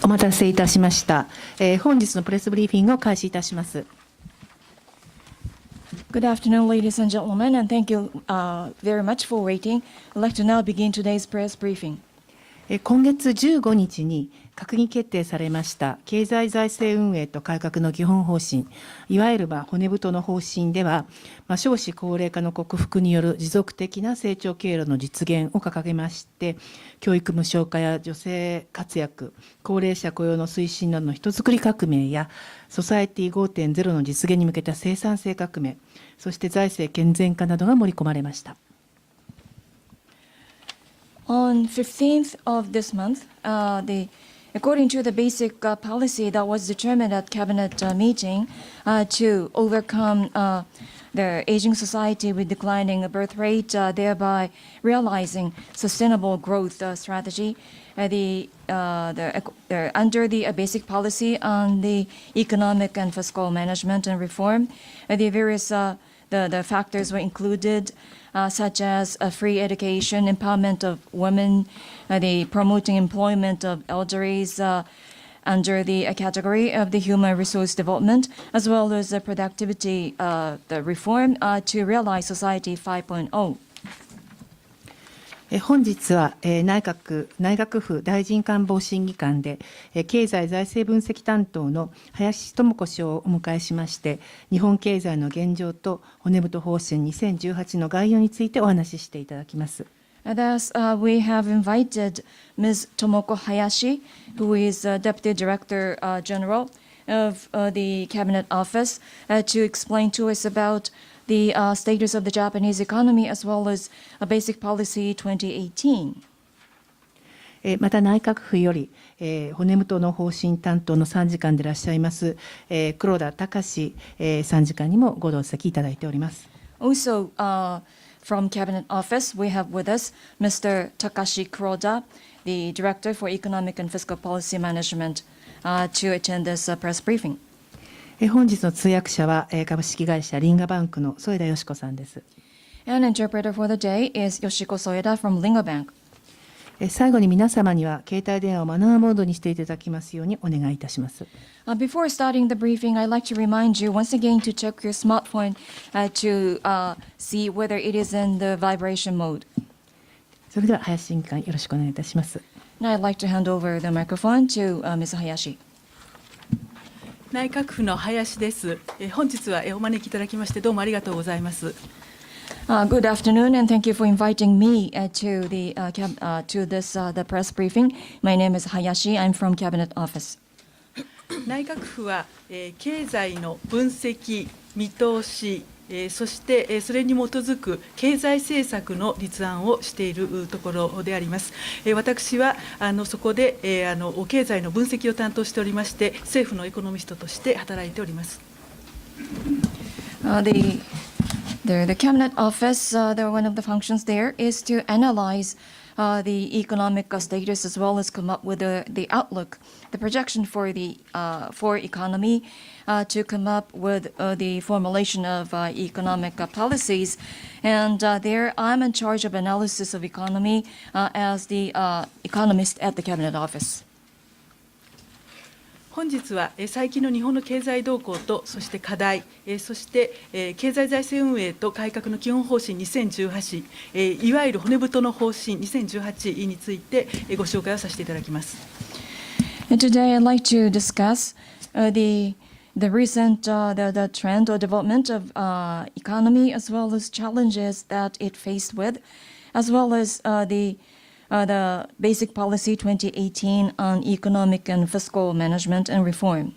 お待たせいたしました。本日のプレスブリーフィングを開始いたします。Good afternoon, ladies and gentlemen, and thank you very much for waiting. I'd like to now begin today's press briefing. 今月15日に閣議決定されました経済財政運営と改革の基本方針、いわゆる骨太の方針では、少子高齢化の克服による持続的な成長経路の実現を掲げまして、教育無償化や女性活躍、高齢者雇用の推進などの人づくり革命や、ソサエティ 5.0 の実現に向けた生産性革命、そして財政健全化などが盛り込まれました。On 15th of this month, according to the basic policy that was determined at cabinet meeting to overcome the aging society with declining birth rate, thereby realizing sustainable growth strategy, under the basic policy on the economic and fiscal management and reform, the various the factors were included, such as free education, empowerment of women, the promoting employment of elderlies under the category of the human resource development, as well as the productivity the reform to realize Society 5.0. 本日は内閣府大臣官房審議官で経済財政分析担当の林智子氏をお迎えしまして、日本経済の現状と骨太方針2018の概要についてお話ししていただきます。Thus, we have invited Ms. Tomoko Hayashi, who is Deputy Director General of the Cabinet Office, to explain to us about the status of the Japanese economy as well as a basic policy 2018. また内閣府より骨太の方針担当の参事官でいらっしゃいます黒田隆参事官にもご同席いただいております。Also, from Cabinet Office, we have with us Mr. Takashi Kuroda, the Director for Economic and Fiscal Policy Management, to attend this press briefing. 本日の通訳者は株式会社リンガバンクの添田よし子さんです。An interpreter for the day is Yoshiko Soeda from Linga Bank. 最後に皆様には携帯電話をマナーモードにしていただきますようにお願いいたします。Before starting the briefing, I'd like to remind you once again to check your smartphone to see whether it is in the vibration mode. それでは林審議官よろしくお願いいたします。Now I'd like to hand over the microphone to Ms. Hayashi. 内閣府の林です。本日はお招きいただきましてどうもありがとうございます。Good afternoon, and thank you for inviting me to the press briefing. My name is Hayashi. I'm from Cabinet Office. 内閣府は経済の分析、見通し、そしてそれに基づく経済政策の立案をしているところであります。私はそこで経済の分析を担当しておりまして、政府のエコノミストとして働いております。The Cabinet Office, one of the functions there is to analyze the economic status as well as come up with the outlook, the projection for the economy, to come up with the formulation of economic policies. And there I'm in charge of analysis of economy as the economist at the Cabinet Office. 本日は最近の日本の経済動向と、そして課題、そして経済財政運営と改革の基本方針2018、いわゆる骨太の方針2018についてご紹介をさせていただきます。Today I'd like to discuss the recent the trend or development of economy as well as challenges that it faced with, as well as the Basic Policy 2018 on Economic and Fiscal Management and Reform.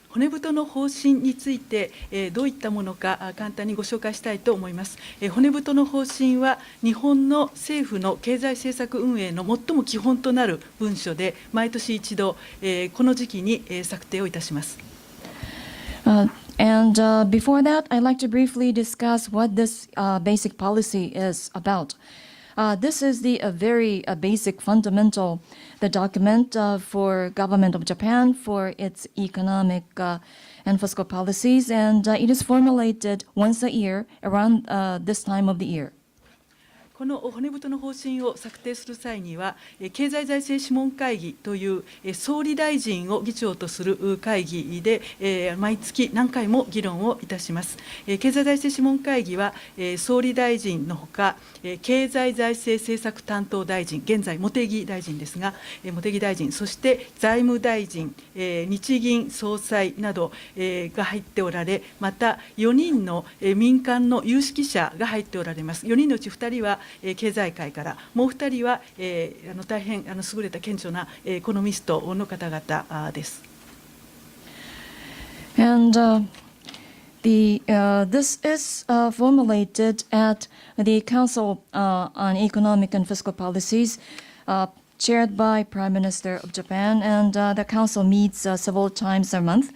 骨太の方針についてどういったものか簡単にご紹介したいと思います。骨太の方針は日本の政府の経済政策運営の最も基本となる文書で、毎年一度この時期に策定をいたします。And before that, I'd like to briefly discuss what this basic policy is about. This is the very basic fundamental the document for government of Japan for its economic and fiscal policies, and it is formulated once a year around this time of the year. この骨太の方針を策定する際には、経済財政諮問会議という総理大臣を議長とする会議で、毎月何回も議論をいたします。経済財政諮問会議は、総理大臣のほか、経済財政政策担当大臣、現在、茂木大臣ですが、茂木大臣、そして財務大臣、日銀総裁などが入っておられ、また4人の民間の有識者が入っておられます。4人のうち2人は経済界から、もう2人は大変優れた顕著なエコノミストの方々です。And this is formulated at the Council on Economic and Fiscal Policies, chaired by Prime Minister of Japan, and the Council meets several times a month.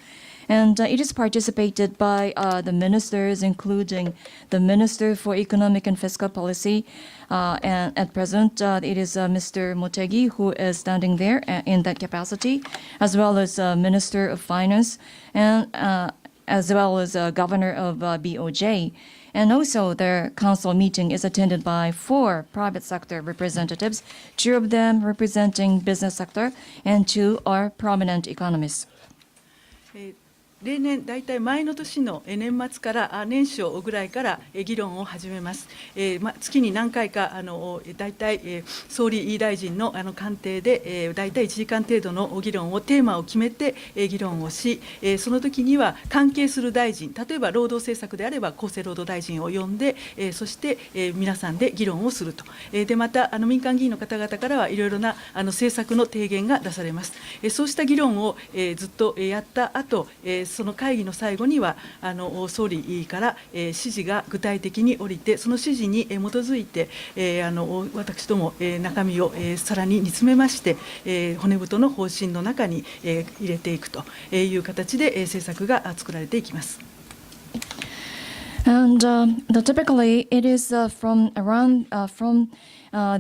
And it is participated by the ministers, including the Minister for Economic and Fiscal Policy. And at present, it is Mr. Motegi who is standing there in that capacity, as well as Minister of Finance, and as well as Governor of BOJ. And also, the council meeting is attended by 4 private sector representatives, 2 of them representing business sector, and 2 are prominent economists. 例年、大体前の年の年末から年初ぐらいから議論を始めます。月に何回か大体総理大臣の官邸で大体1時間程度の議論をテーマを決めて議論をし、その時には関係する大臣、例えば労働政策であれば厚生労働大臣を呼んで、そして皆さんで議論をすると。でまた民間議員の方々からはいろいろな政策の提言が出されます。そうした議論をずっとやった後、その会議の最後には総理から指示が具体的に下りて、その指示に基づいて私ども中身をさらに煮詰めまして、骨太の方針の中に入れていくという形で政策が作られていきます。And typically, it is from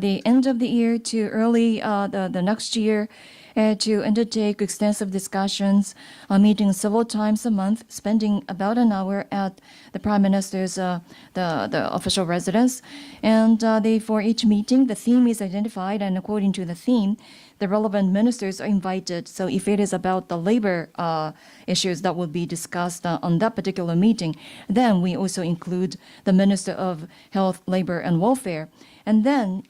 the end of the year to early the next year. To undertake extensive discussions, meeting several times a month, spending about an hour at the Prime Minister's the official residence. And for each meeting, the theme is identified, and according to the theme, the relevant ministers are invited. So if it is about the labor issues that will be discussed on that particular meeting, then we also include the Minister of Health, Labor and Welfare. And then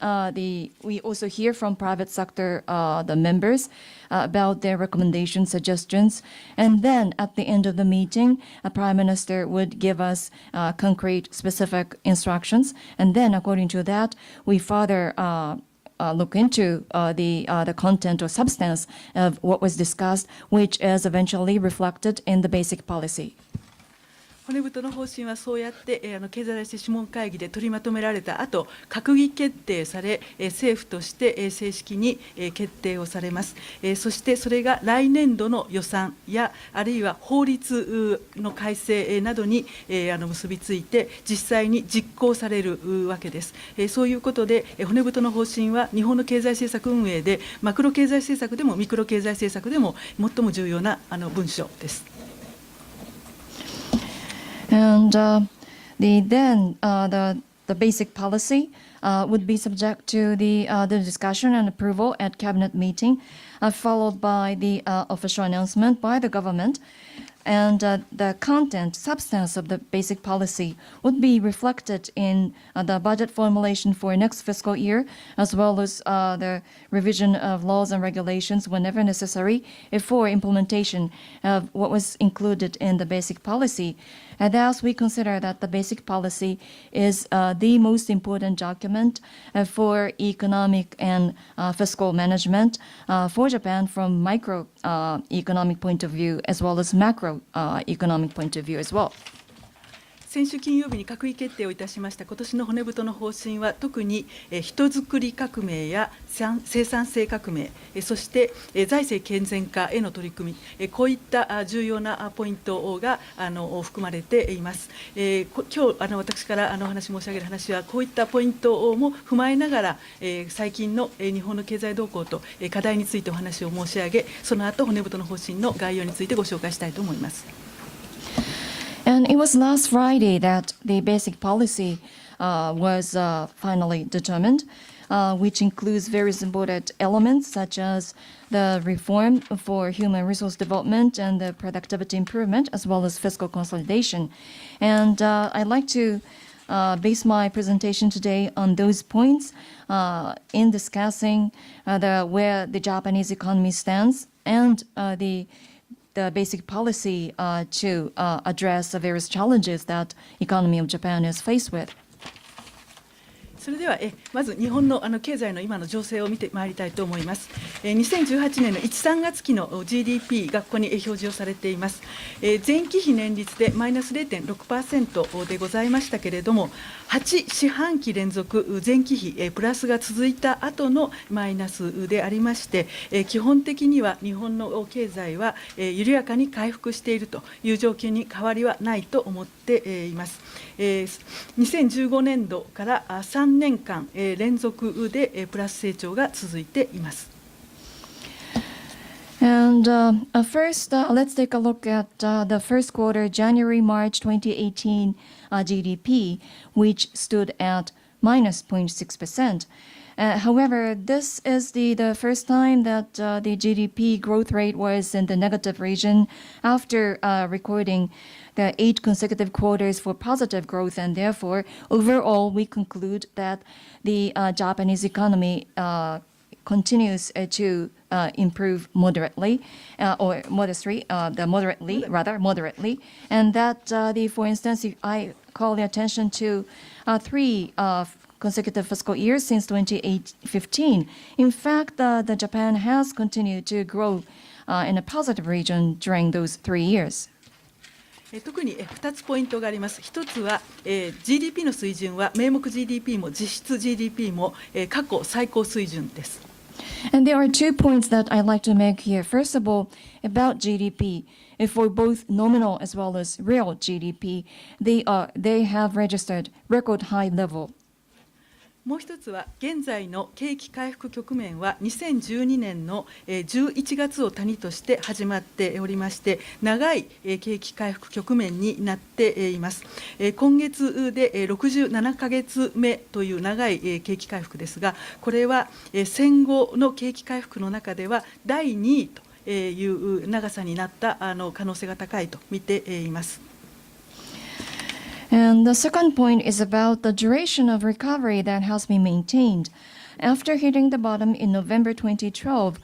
we also hear from private sector the members about their recommendations, suggestions. And then at the end of the meeting, a Prime Minister would give us concrete, specific instructions. And then according to that, we further look into the content or substance of what was discussed, which is eventually reflected in the basic policy. 骨太の方針はそうやって経済財政諮問会議で取りまとめられた後、閣議決定され、政府として正式に決定をされます。そしてそれが来年度の予算やあるいは法律の改正などに結びついて実際に実行されるわけです。そういうことで骨太の方針は日本の経済政策運営でマクロ経済政策でもミクロ経済政策でも最も重要な文書です。And the basic policy would be subject to the discussion and approval at cabinet meeting, followed by the official announcement by the government. And the content, substance of the basic policy would be reflected in the budget formulation for next fiscal year, as well as the revision of laws and regulations whenever necessary for implementation of what was included in the basic policy. And thus, we consider that the basic policy is the most important document for economic and fiscal management for Japan from micro economic point of view, as well as macro economic point of view as well. 先週金曜日に閣議決定をいたしました今年の骨太の方針は特に人づくり革命や生産性革命、そして財政健全化への取り組み、こういった重要なポイントが含まれています。今日私からお話申し上げる話はこういったポイントも踏まえながら最近の日本の経済動向と課題についてお話を申し上げ、その後骨太の方針の概要についてご紹介したいと思います。And it was last Friday that the basic policy was finally determined, which includes various important elements such as the reform for human resource development and the productivity improvement, as well as fiscal consolidation. And I'd like to base my presentation today on those points in discussing where the Japanese economy stands and the basic policy to address the various challenges that economy of Japan is faced with. それではまず日本の経済の今の情勢を見てまいりたいと思います。2018年の1、3月期の GDP がここに表示をされています。前期比年率でマイナス 0.6% でございましたけれども、8四半期連続前期比プラスが続いた後のマイナスでありまして、基本的には日本の経済は緩やかに回復しているという状況に変わりはないと思っています。2015年度から3年間連続でプラス成長が続いています。And first, let's take a look at the first quarter, January-March 2018 GDP, which stood at minus 0.6%. However, this is the first time that the GDP growth rate was in the negative region after recording the 8 consecutive quarters for positive growth, and therefore, overall, we conclude that the Japanese economy continues to improve moderately, or modestly, moderately, and that for instance, I call the attention to 3 consecutive fiscal years since 2015. In fact, the Japan has continued to grow in a positive region during those 3 years. 特に2つポイントがあります。1つは GDP の水準は名目 GDP も実質 GDP も過去最高水準です。And there are 2 points that I'd like to make here. First of all, about GDP. For both nominal as well as real GDP, they have registered record high level. もう一つは現在の景気回復局面は2012年の11月を谷として始まっておりまして、長い景気回復局面になっています。今月で67ヶ月目という長い景気回復ですが、これは戦後の景気回復の中では第2位という長さになった可能性が高いと見ています。And the second point is about the duration of recovery that has been maintained. After hitting the bottom in November 2012,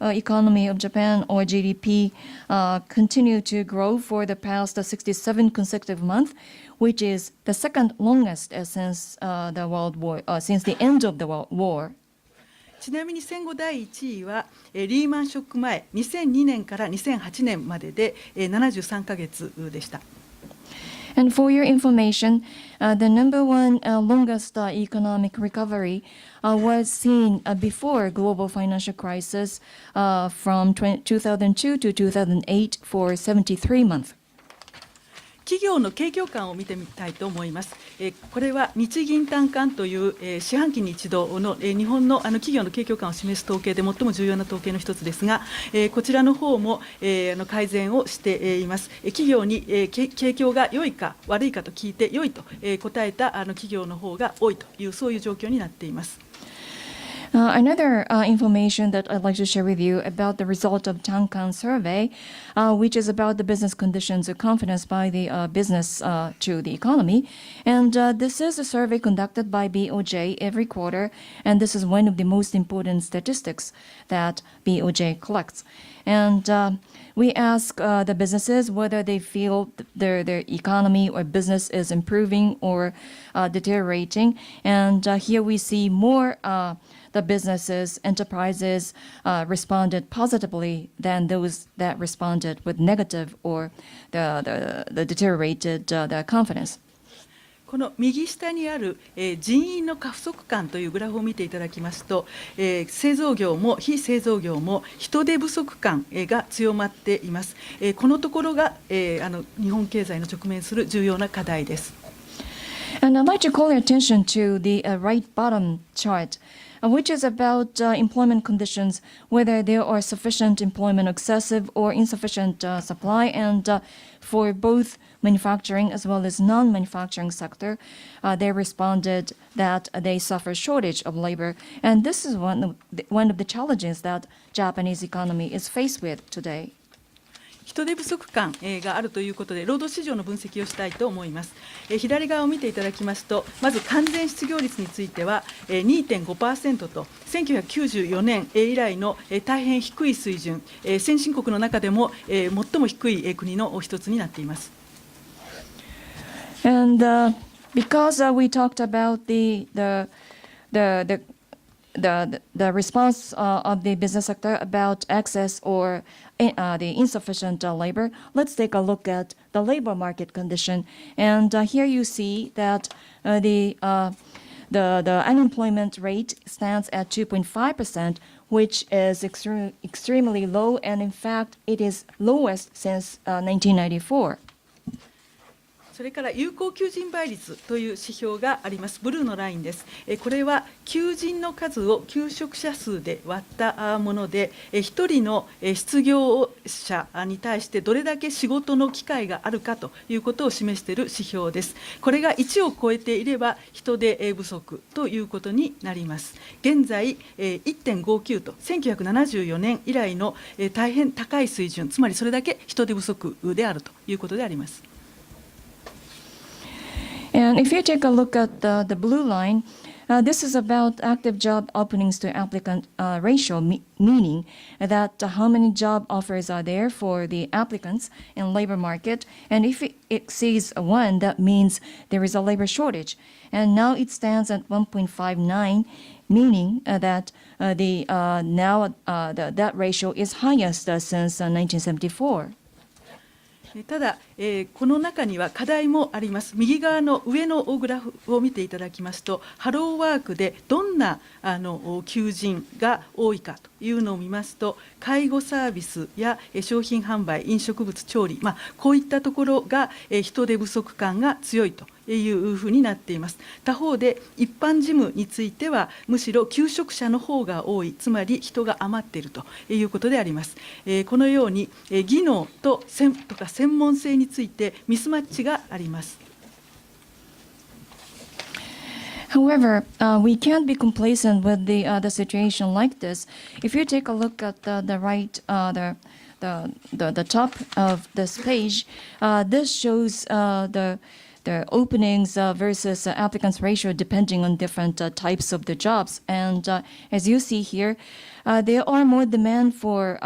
economy of Japan, or GDP, continued to grow for the past 67 consecutive months, which is the second longest since since the end of the World War. ちなみに戦後第1位はリーマンショック前2002年から2008年までで73ヶ月でした。And for your information, the number one longest economic recovery was seen before global financial crisis from 2002 to 2008 for 73 months. 企業の景況感を見てみたいと思います。これは日銀短観という四半期に一度の日本の企業の景況感を示す統計で最も重要な統計の一つですが、こちらの方も改善をしています。企業に景況が良いか悪いかと聞いて良いと答えた企業の方が多いというそういう状況になっています。Another information that I'd like to share with you about the result of Tankan survey, which is about the business conditions of confidence by the business to the economy. And this is a survey conducted by BOJ every quarter, and this is one of the most important statistics that BOJ collects. And we ask the businesses whether they feel their economy or business is improving or deteriorating. And here we see more the businesses, enterprises responded positively than those that responded with negative or the deteriorated their confidence. この右下にある人員の過不足感というグラフを見ていただきますと、製造業も非製造業も人手不足感が強まっています。このところが日本経済の直面する重要な課題です。And I'd like to call your attention to the right bottom chart, which is about employment conditions, whether there are sufficient employment, excessive or insufficient supply, and for both manufacturing as well as non-manufacturing sector, they responded that they suffer shortage of labor. And this is one of the challenges that Japanese economy is faced with today. 人手不足感があるということで、労働市場の分析をしたいと思います。左側を見ていただきますと、まず完全失業率については 2.5% と、1994年以来の大変低い水準、先進国の中でも最も低い国の一つになっています。And because we talked about the response of the business sector about excess or the insufficient labor, let's take a look at the labor market condition. And here you see that the unemployment rate stands at 2.5%, which is extremely low, and in fact, it is lowest since 1994. それから有効求人倍率という指標があります。ブルーのラインです。これは求人の数を求職者数で割ったもので、1人の失業者に対してどれだけ仕事の機会があるかということを示している指標です。これが1を超えていれば人手不足ということになります。現在 1.59 と1974年以来の大変高い水準、つまりそれだけ人手不足であるということであります。And if you take a look at the blue line, this is about active job openings to applicant ratio, meaning that how many job offers are there for the applicants in labor market. And if it exceeds 1, that means there is a labor shortage. And now it stands at 1.59, meaning that that ratio is highest since 1974. ただ、この中には課題もあります。右側の上のグラフを見ていただきますと、ハローワークでどんな求人が多いかというのを見ますと、介護サービスや商品販売、飲食物調理、こういったところが人手不足感が強いというふうになっています。他方で一般事務についてはむしろ求職者の方が多い、つまり人が余っているということであります。このように技能とか専門性についてミスマッチがあります。However, we can't be complacent with the situation like this. If you take a look at the right, the top of this page, this shows the openings versus applicants ratio depending on different types of the jobs. And as you see here, there are more demand for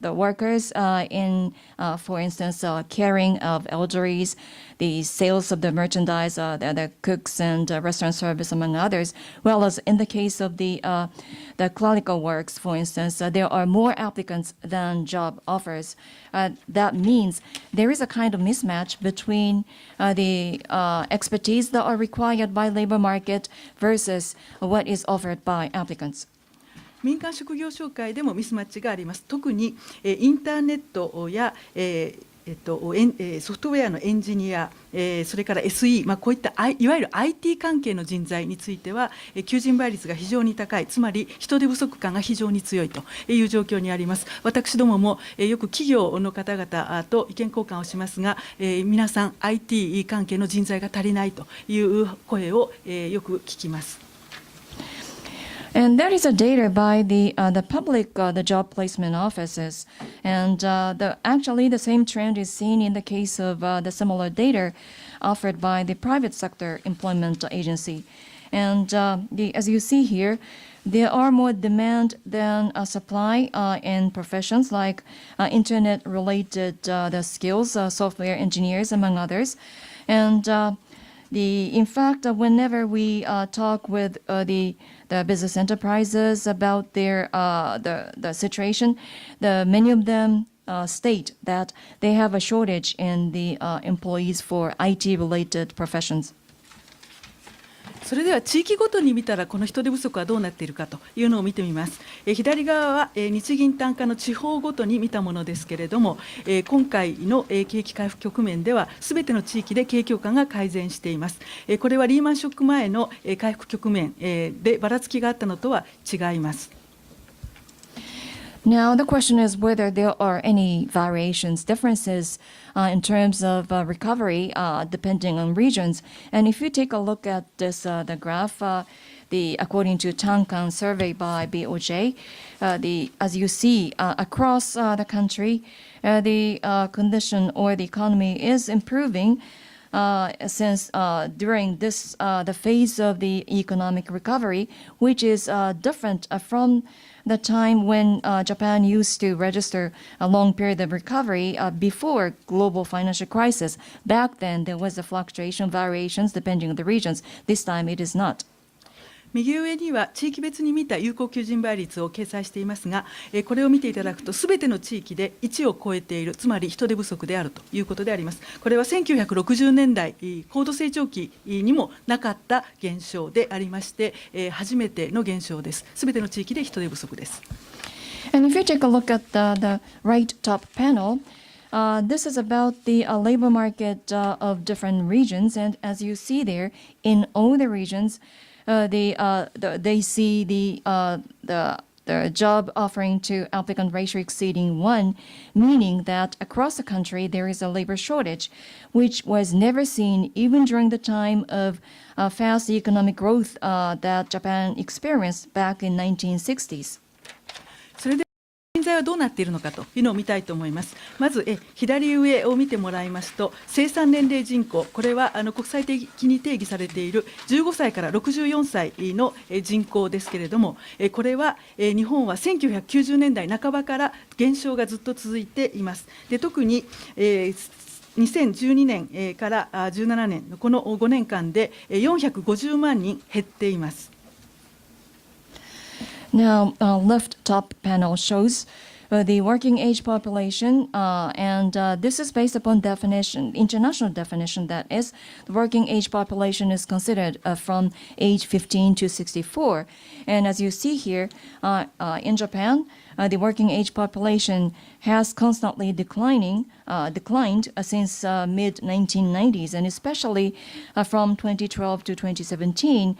the workers in, for instance, caring of elderlies, the sales of the merchandise, the cooks and restaurant service, among others. Whereas in the case of the clerical works, for instance, there are more applicants than job offers. That means there is a kind of mismatch between the expertise that are required by labor market versus what is offered by applicants. 民間職業紹介でもミスマッチがあります。特にインターネットやソフトウェアのエンジニア、それから SE、こういったいわゆる IT 関係の人材については求人倍率が非常に高い、つまり人手不足感が非常に強いという状況にあります。私どももよく企業の方々と意見交換をしますが、皆さん IT 関係の人材が足りないという声をよく聞きます。And that is a data by the public, the job placement offices. And actually the same trend is seen in the case of the similar data offered by the private sector employment agency. And as you see here, there are more demand than supply in professions like internet-related the skills, software engineers, among others. And in fact, whenever we talk with the business enterprises about their the situation, many of them state that they have a shortage in the employees for IT-related professions. それでは地域ごとに見たらこの人手不足はどうなっているかというのを見てみます。左側は日銀単価の地方ごとに見たものですけれども、今回の景気回復局面ではすべての地域で景況感が改善しています。これはリーマンショック前の回復局面でばらつきがあったのとは違います。Now, the question is whether there are any variations, differences in terms of recovery depending on regions. And if you take a look at this, the graph, according to Tankan survey by BOJ, as you see across the country, the condition or the economy is improving since during this the phase of the economic recovery, which is different from the time when Japan used to register a long period of recovery before global financial crisis. Back then, there was a fluctuation, variations depending on the regions. This time, it is not. 右上には地域別に見た有効求人倍率を掲載していますが、これを見ていただくとすべての地域で1を超えている、つまり人手不足であるということであります。これは1960年代高度成長期にもなかった現象でありまして、初めての現象です。すべての地域で人手不足です。And if you take a look at the right top panel, this is about the labor market of different regions, and as you see there, in all the regions, they see the job offering to applicant ratio exceeding 1, meaning that across the country there is a labor shortage, which was never seen even during the time of fast economic growth that Japan experienced back in 1960s. それで現在はどうなっているのかというのを見たいと思います。まず左上を見てもらいますと、生産年齢人口、これは国際的に定義されている15歳から64歳の人口ですけれども、これは日本は1990年代半ばから減少がずっと続いています。で、特に2012年から17年のこの5年間で450万人減っています。Now, left top panel shows the working age population, and this is based upon definition, international definition, that is, the working age population is considered from age 15 to 64. And as you see here, in Japan, the working age population has constantly declined since mid-1990s, and especially from 2012 to 2017,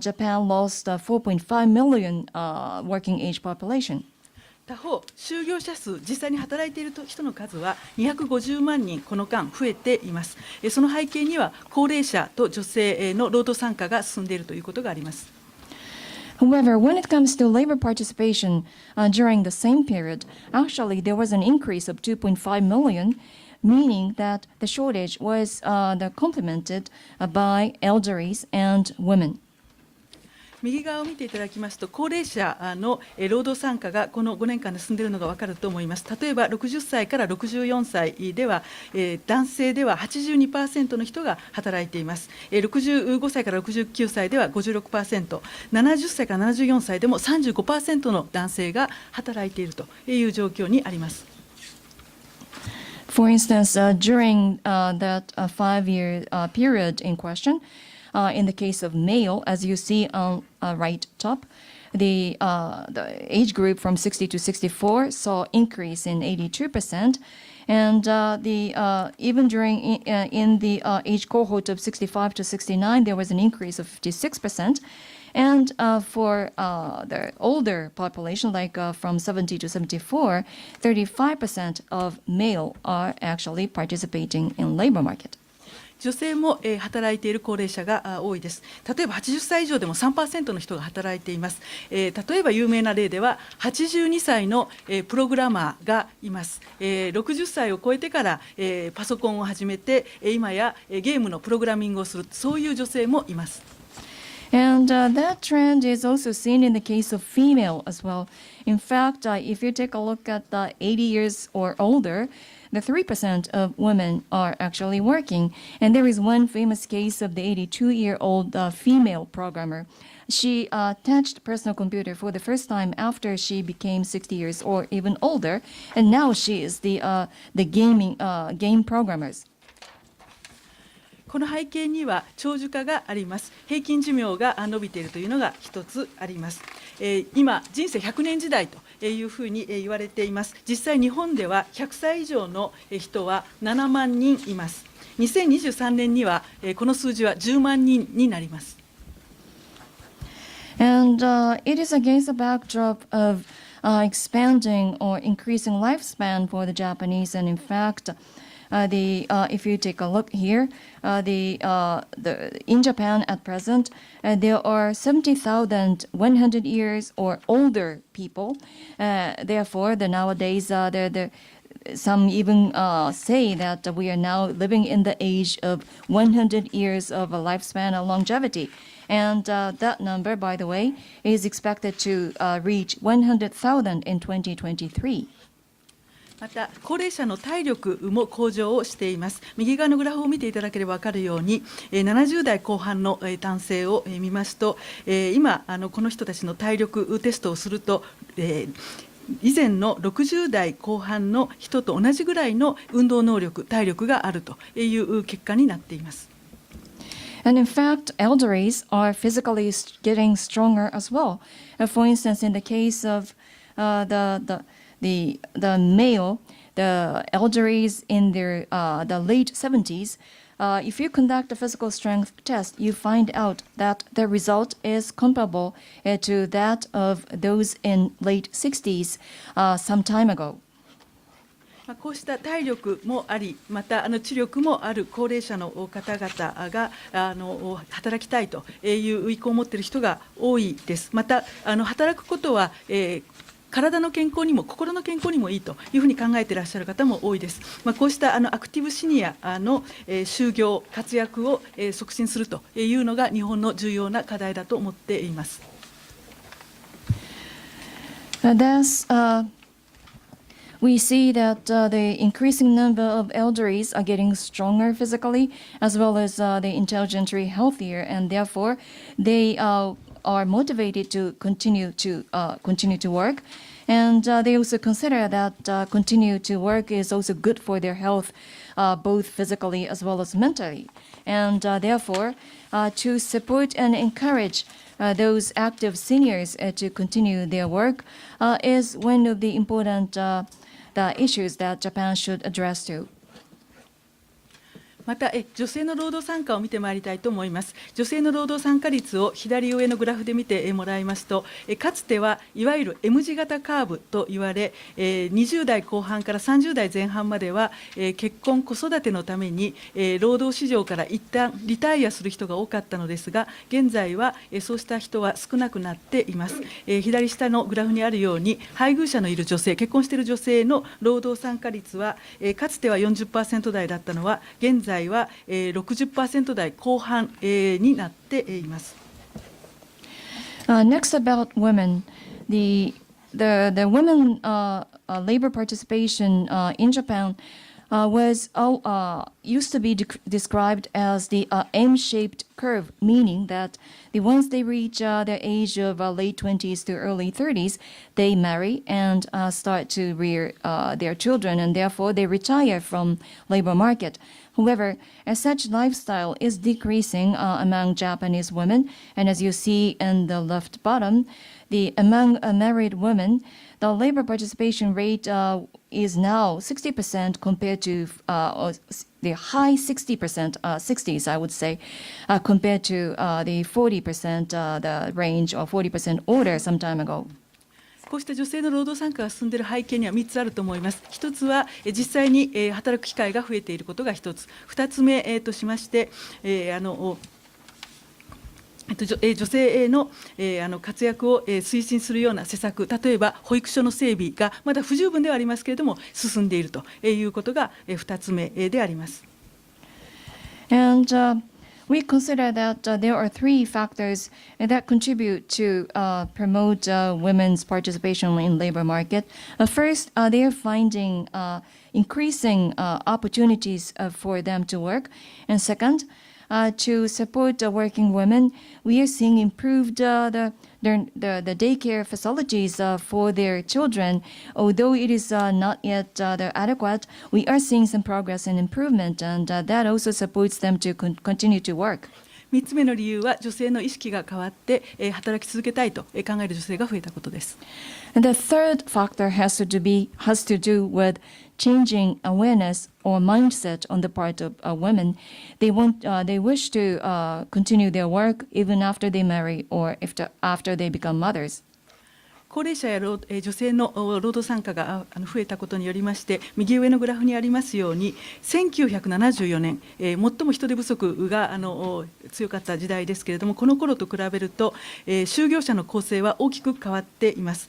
Japan lost 4.5 million working age population. 他方、就業者数、実際に働いている人の数は250万人、この間増えています。その背景には、高齢者と女性の労働参加が進んでいるということがあります。However, when it comes to labor participation during the same period, actually there was an increase of 2.5 million, meaning that the shortage was complemented by elderlies and women. 右側を見ていただきますと、高齢者の労働参加がこの5年間で進んでいるのが分かると思います。例えば60歳から64歳では、男性では 82% の人が働いています。65歳から69歳では 56%、70歳から74歳でも 35% の男性が働いているという状況にあります。For instance, during that 5-year period in question, in the case of male, as you see on right top, the age group from 60 to 64 saw increase in 82%, and even during in the age cohort of 65 to 69, there was an increase of 56%. And for the older population, like from 70 to 74, 35% of male are actually participating in labor market. 女性も働いている高齢者が多いです。例えば80歳以上でも 3% の人が働いています。例えば有名な例では82歳のプログラマーがいます。60歳を超えてからパソコンを始めて今やゲームのプログラミングをする、そういう女性もいます。And that trend is also seen in the case of female as well. In fact, if you take a look at 80 years or older, the 3% of women are actually working. And there is one famous case of the 82-year-old female programmer. She touched personal computer for the first time after she became 60 years or even older, and now she is the game programmers. この背景には長寿化があります。平均寿命が伸びているというのが一つあります。今、人生100年時代というふうに言われています。実際、日本では100歳以上の人は7万人います。2023年にはこの数字は10万人になります。And it is against the backdrop of expanding or increasing lifespan for the Japanese. And in fact, if you take a look here, in Japan at present, there are 70,100 years or older people. Therefore, nowadays, some even say that we are now living in the age of 100 years of a lifespan and longevity. And that number, by the way, is expected to reach 100,000 in 2023. また高齢者の体力も向上をしています。右側のグラフを見ていただければ分かるように、70代後半の男性を見ますと、今この人たちの体力テストをすると、以前の60代後半の人と同じぐらいの運動能力、体力があるという結果になっています。And in fact, elderlies are physically getting stronger as well. For instance, in the case of the male, the elderlies in their the late 70s, if you conduct a physical strength test, you find out that the result is comparable to that of those in late 60s some time ago. こうした体力もあり、また知力もある高齢者の方々が働きたいという意向を持っている人が多いです。また働くことは、体の健康にも心の健康にもいいというふうに考えていらっしゃる方も多いです。こうしたアクティブシニアの就業活躍を促進するというのが日本の重要な課題だと思っています。We see that the increasing number of elderlies are getting stronger physically, as well as the intelligently healthier, and therefore they are motivated to continue to work. And they also consider that continue to work is also good for their health, both physically as well as mentally. And therefore, to support and encourage those active seniors to continue their work is one of the important the issues that Japan should address to. また女性の労働参加を見てまいりたいと思います。女性の労働参加率を左上のグラフで見てもらいますと、かつてはいわゆる M 字型カーブと言われ、20代後半から30代前半までは結婚子育てのために労働市場から一旦リタイアする人が多かったのですが、現在はそうした人は少なくなっています。左下のグラフにあるように配偶者のいる女性、結婚している女性の労働参加率はかつては 40% 台だったのは現在は 60% 台後半になっています。Next about women, the women labor participation in Japan used to be described as the M-shaped curve, meaning that once they reach the age of late 20s to early 30s, they marry and start to rear their children, and therefore they retire from labor market. However, such lifestyle is decreasing among Japanese women, and as you see in the left bottom, among married women, the labor participation rate is now 60% compared to the high 60%, 60s, I would say, compared to the 40%, the range of 40% older some time ago. こうした女性の労働参加が進んでいる背景には3つあると思います。1つは実際に働く機会が増えていることが1つ。2つ目としまして、女性の活躍を推進するような施策、例えば保育所の整備がまだ不十分ではありますけれども進んでいるということが2つ目であります。And we consider that there are three factors that contribute to promote women's participation in labor market. First, they are finding increasing opportunities for them to work. And second, to support working women, we are seeing improved the daycare facilities for their children. Although it is not yet adequate, we are seeing some progress and improvement, and that also supports them to continue to work. 3つ目の理由は女性の意識が変わって働き続けたいと考える女性が増えたことです。And the third factor has to do with changing awareness or mindset on the part of women. They wish to continue their work even after they marry or after they become mothers. 高齢者や女性の労働参加が増えたことによりまして、右上のグラフにありますように、1974年、最も人手不足が強かった時代ですけれども、この頃と比べると、就業者の構成は大きく変わっています。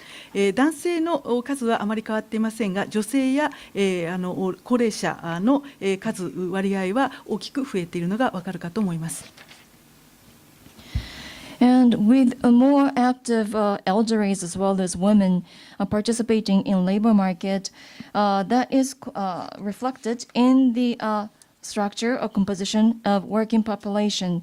男性の数はあまり変わっていませんが、女性や高齢者の数、割合は大きく増えているのがわかるかと思います。And with more active elderlies as well as women participating in labor market, that is reflected in the structure or composition of working population,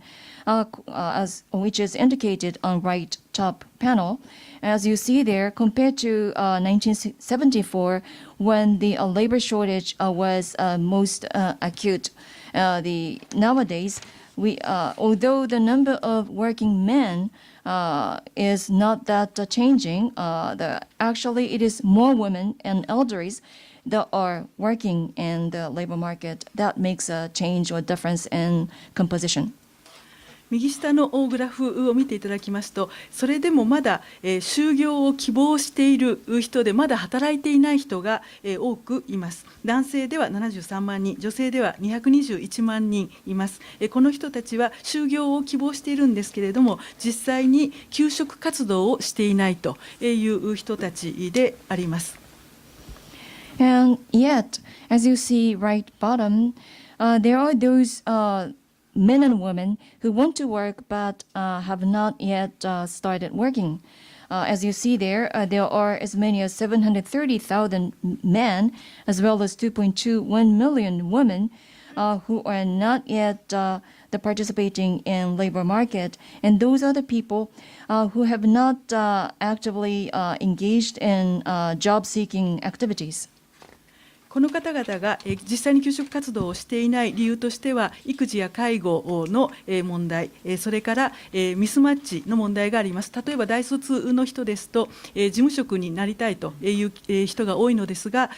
which is indicated on right top panel. As you see there, compared to 1974, when the labor shortage was most acute, nowadays, although the number of working men is not that changing, actually it is more women and elderlies that are working in the labor market that makes a change or difference in composition. 右下のグラフを見ていただきますと、それでもまだ就業を希望している人で、まだ働いていない人が多くいます。男性では73万人、女性では221万人います。この人たちは就業を希望しているんですけれども、実際に求職活動をしていないという人たちであります。And yet, as you see right bottom, there are those men and women who want to work but have not yet started working. As you see there, there are as many as 730,000 men as well as 2.21 million women who are not yet participating in labor market. And those are the people who have not actively engaged in job-seeking activities. この方々が実際に求職活動をしていない理由としては、育児や介護の問題、それからミスマッチの問題があります。例えば大卒の人ですと、事務職になりたいという人が多いのですが、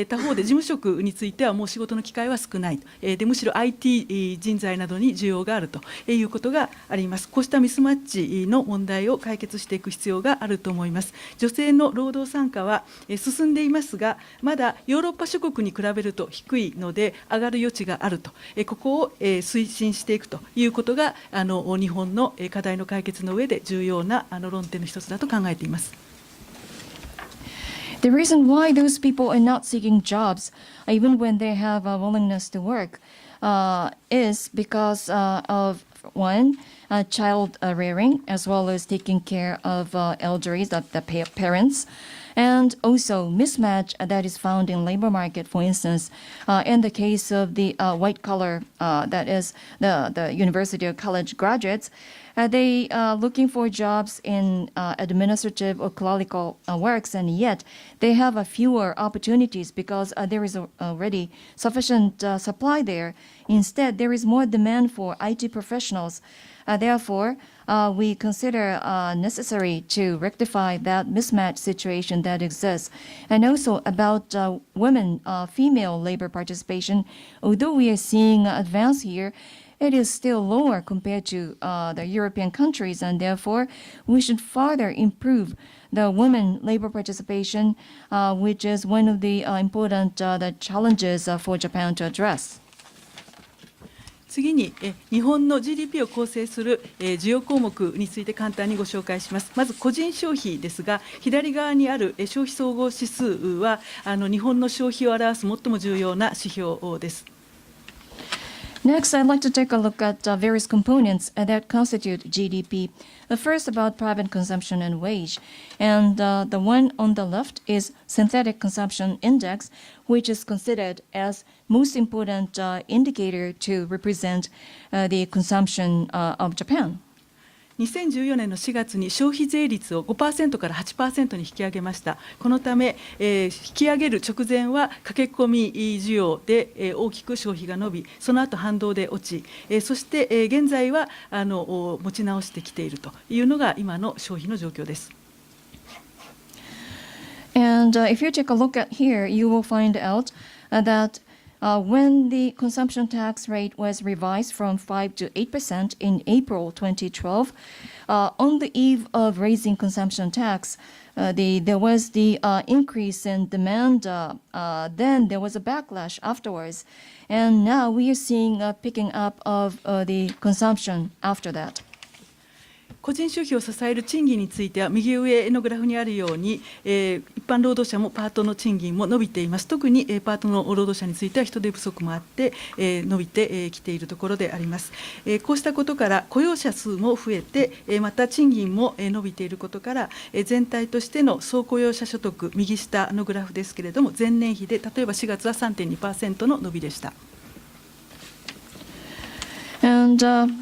他方で事務職についてはもう仕事の機会は少ないで、むしろ IT 人材などに需要があるということがあります。こうしたミスマッチの問題を解決していく必要があると思います。女性の労働参加は進んでいますが、まだヨーロッパ諸国に比べると低いので上がる余地があると、ここを推進していくということが日本の課題の解決の上で重要な論点の一つだと考えています。The reason why those people are not seeking jobs, even when they have a willingness to work, is because of one, child rearing, as well as taking care of elderly, the parents, and also mismatch that is found in labor market. For instance, in the case of the white collar, that is the university or college graduates, they are looking for jobs in administrative or clerical works, and yet they have fewer opportunities because there is already sufficient supply there. Instead, there is more demand for IT professionals. Therefore, we consider necessary to rectify that mismatch situation that exists. And also about women, female labor participation, although we are seeing advance here, it is still lower compared to the European countries, and therefore we should further improve the women labor participation, which is one of the important the challenges for Japan to address. 次に日本の GDP を構成する需要項目について簡単にご紹介します。まず個人消費ですが、左側にある消費総合指数は日本の消費を表す最も重要な指標です。Next, I'd like to take a look at various components that constitute GDP. The first about private consumption and wage. And the one on the left is synthetic consumption index, which is considered as most important indicator to represent the consumption of Japan. 2014年の4月に消費税率を 5% から 8% に引き上げました。このため、引き上げる直前は駆け込み需要で大きく消費が伸び、その後反動で落ち、そして現在は持ち直してきているというのが今の消費の状況です。And if you take a look at here, you will find out that When the consumption tax rate was revised from 5 to 8% in April 2012, on the eve of raising consumption tax, there was the increase in demand. Then there was a backlash afterwards, and now we are seeing a picking up of the consumption after that. 個人消費を支える賃金については右上のグラフにあるように、一般労働者もパートの賃金も伸びています。特にパートの労働者については人手不足もあって伸びてきているところであります。こうしたことから雇用者数も増えてまた賃金も伸びていることから全体としての総雇用者所得、右下のグラフですけれども前年比で例えば4月は 3.2% の伸びでした。And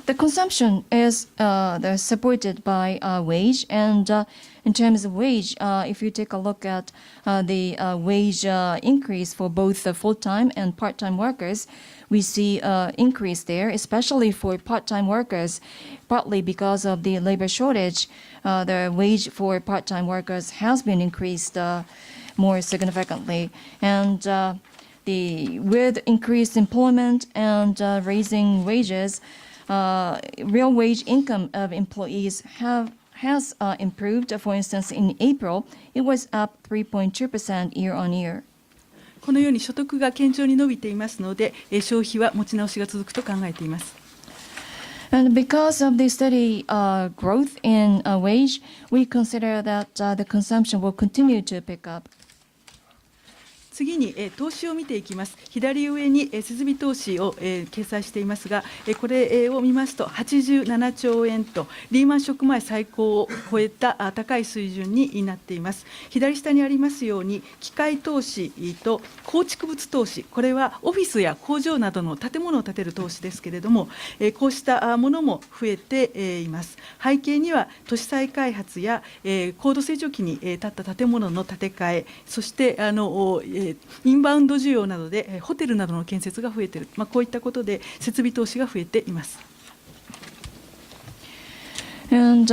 the consumption is supported by wage. And in terms of wage, if you take a look at the wage increase for both the full-time and part-time workers, we see increase there, especially for part-time workers, partly because of the labor shortage. The wage for part-time workers has been increased more significantly. And with increased employment and raising wages, real wage income of employees has improved. For instance, in April, it was up 3.2% year on year. このように所得が堅調に伸びていますので、消費は持ち直しが続くと考えています。And because of the steady growth in wage, we consider that the consumption will continue to pick up. 次に投資を見ていきます。左上に設備投資を掲載していますが、これを見ますと87兆円とリーマンショック前最高を超えた高い水準になっています。左下にありますように機械投資と構築物投資、これはオフィスや工場などの建物を建てる投資ですけれども、こうしたものも増えています。背景には都市再開発や高度成長期に建った建物の建て替え、そしてインバウンド需要などでホテルなどの建設が増えている、こういったことで設備投資が増えています。And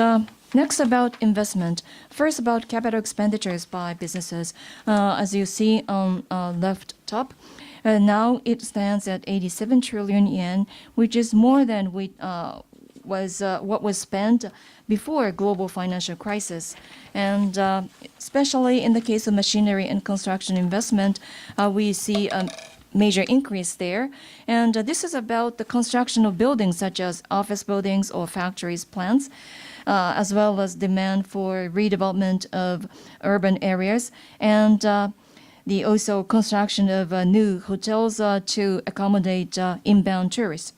next about investment. First about capital expenditures by businesses. As you see on left top, now it stands at 87 trillion yen, which is more than what was spent before global financial crisis. And especially in the case of machinery and construction investment, we see a major increase there. And this is about the construction of buildings such as office buildings or factories, plants, as well as demand for redevelopment of urban areas, and the also construction of new hotels to accommodate inbound tourists.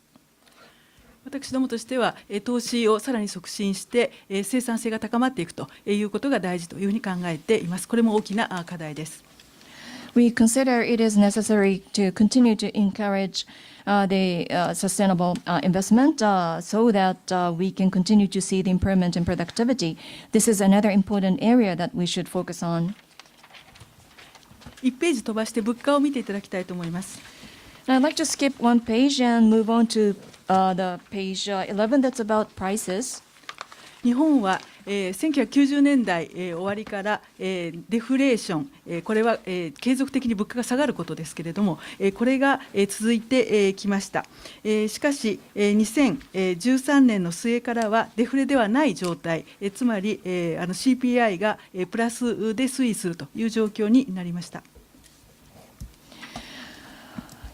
私どもとしては投資をさらに促進して生産性が高まっていくということが大事というふうに考えています。これも大きな課題です。We consider it is necessary to continue to encourage the sustainable investment so that we can continue to see the improvement in productivity. This is another important area that we should focus on. 1ページ飛ばして物価を見ていただきたいと思います。I'd like to skip one page and move on to the page 11 that's about prices. 日本は1990年代終わりからデフレーション、これは継続的に物価が下がることですけれども、これが続いてきました。しかし2013年の末からはデフレではない状態、つまりCPI がプラスで推移するという状況になりました。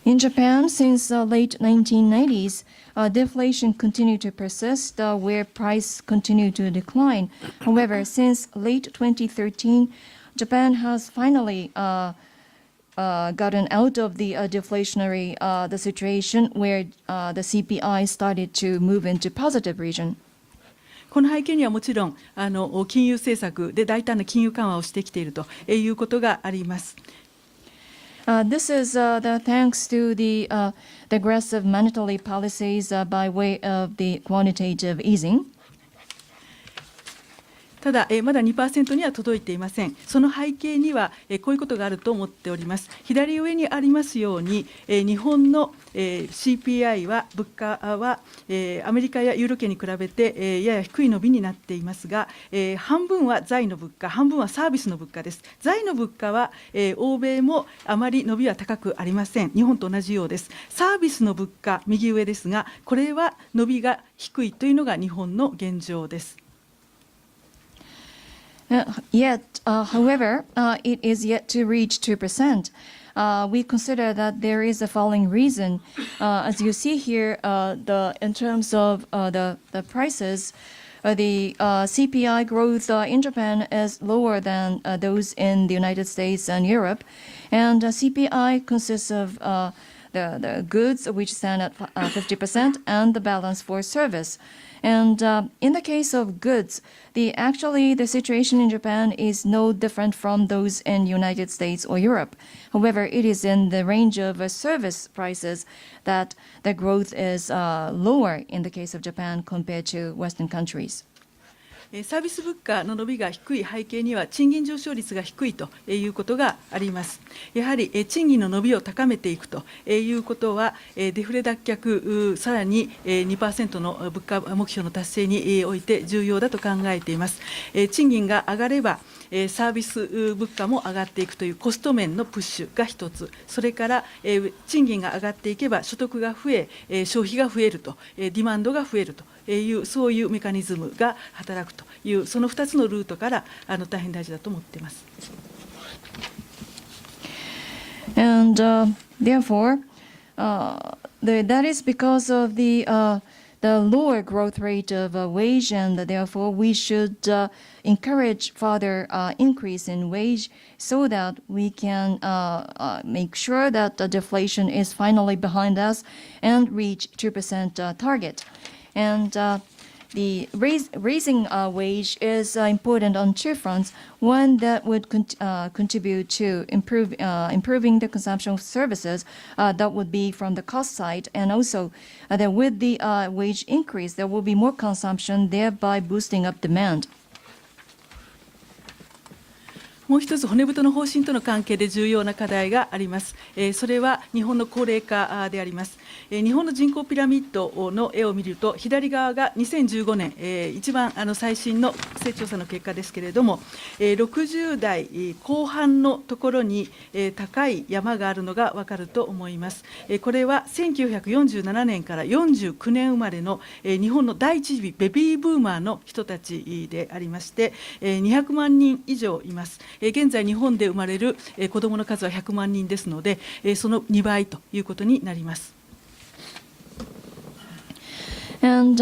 In Japan, since the late 1990s, deflation continued to persist, where price continued to decline. However, since late 2013, Japan has finally gotten out of the deflationary the situation where the CPI started to move into positive region. この背景にはもちろん金融政策で大胆な金融緩和をしてきているということがあります。This is thanks to the aggressive monetary policies by way of the quantitative easing. ただ、まだ 2% には届いていません。その背景には、こういうことがあると思っております。左上にありますように、日本の、CPI は、物価は、アメリカやユーロ圏に比べて、やや低い伸びになっていますが、半分は財の物価、半分はサービスの物価です。財の物価は、欧米もあまり伸びは高くありません。日本と同じようです。サービスの物価、右上ですが、これは伸びが低いというのが日本の現状です。However, it is yet to reach 2%. We consider that there is the following reason. As you see here, in terms of the prices, the CPI growth in Japan is lower than those in the United States and Europe. And CPI consists of the goods, which stand at 50%, and the balance for service. And in the case of goods, the situation in Japan is no different from those in the United States or Europe. However, it is in the range of service prices that the growth is lower in the case of Japan compared to Western countries. サービス物価の伸びが低い背景には賃金上昇率が低いということがあります。やはり賃金の伸びを高めていくということはデフレ脱却、さらに 2% の物価目標の達成において重要だと考えています。賃金が上がればサービス物価も上がっていくというコスト面のプッシュが一つ、それから賃金が上がっていけば所得が増え消費が増えると、ディマンドが増えるというそういうメカニズムが働くというその2つのルートから大変大事だと思っています。And therefore, that is because of the lower growth rate of wage, and therefore we should encourage further increase in wage so that we can make sure that the deflation is finally behind us and reach 2% target. And the raising wage is important on two fronts. One that would contribute to improving the consumption of services. That would be from the cost side, and also that with the wage increase, there will be more consumption, thereby boosting up demand. もう一つ骨太の方針との関係で重要な課題があります。それは日本の高齢化であります。日本の人口ピラミッドの絵を見ると左側が2015年一番最新の成調査の結果ですけれども、60代後半のところに高い山があるのが分かると思います。これは1947年から49年生まれの日本の第一次ベビーブーマーの人たちでありまして200万人以上います。現在日本で生まれる子どもの数は100万人ですのでその2倍ということになります。And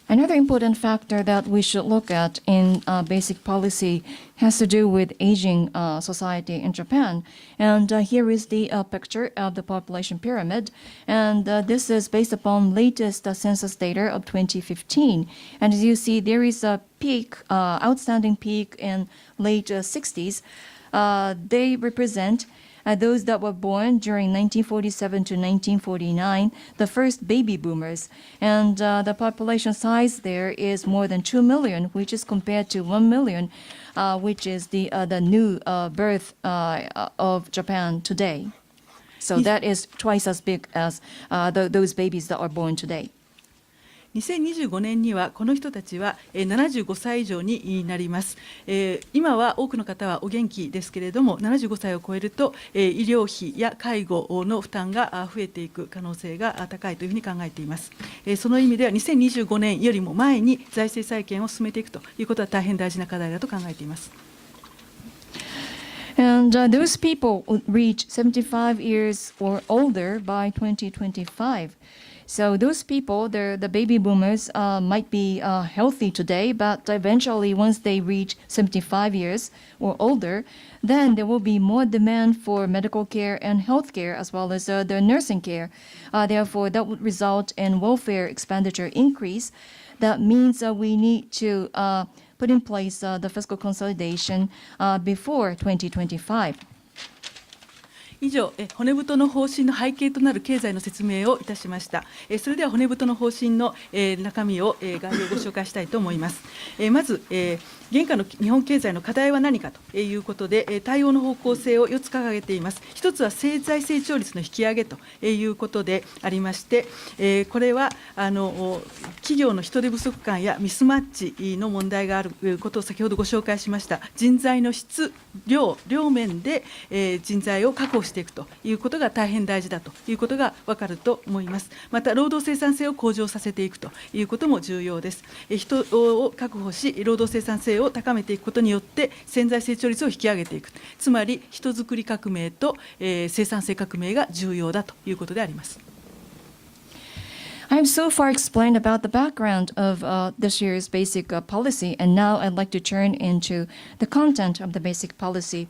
another important factor that we should look at in basic policy has to do with aging society in Japan. And here is the picture of the population pyramid. And this is based upon latest census data of 2015. And as you see, there is a peak, outstanding peak in late 60s. They represent those that were born during 1947 to 1949, the first baby boomers. And the population size there is more than 2 million, which is compared to 1 million, which is the new birth of Japan today. So that is twice as big as those babies that are born today. 2025年にはこの人たちは75歳以上になります。今は多くの方はお元気ですけれども75歳を超えると医療費や介護の負担が増えていく可能性が高いというふうに考えています。その意味では2025年よりも前に財政再建を進めていくということは大変大事な課題だと考えています。And those people would reach 75 years or older by 2025. So those people, the baby boomers, might be healthy today, but eventually once they reach 75 years or older, then there will be more demand for medical care and health care as well as the nursing care. Therefore, that would result in welfare expenditure increase. That means we need to put in place the fiscal consolidation before 2025. 以上、骨太の方針の背景となる経済の説明をいたしました。それでは骨太の方針の中身を、概要をご紹介したいと思います。まず、現下の日本経済の課題は何かということで、対応の方向性を4つ掲げています。1つは政財成長率の引き上げということでありまして、これは企業の人手不足感やミスマッチの問題があることを先ほどご紹介しました。人材の質、量、両面で人材を確保していくということが大変大事だということが分かると思います。また、労働生産性を向上させていくということも重要です。人を確保し、労働生産性を高めていくことによって、潜在成長率を引き上げていく、つまり人づくり革命と、生産性革命が重要だということであります。I have so far explained about the background of this year's basic policy, and now I'd like to turn into the content of the basic policy.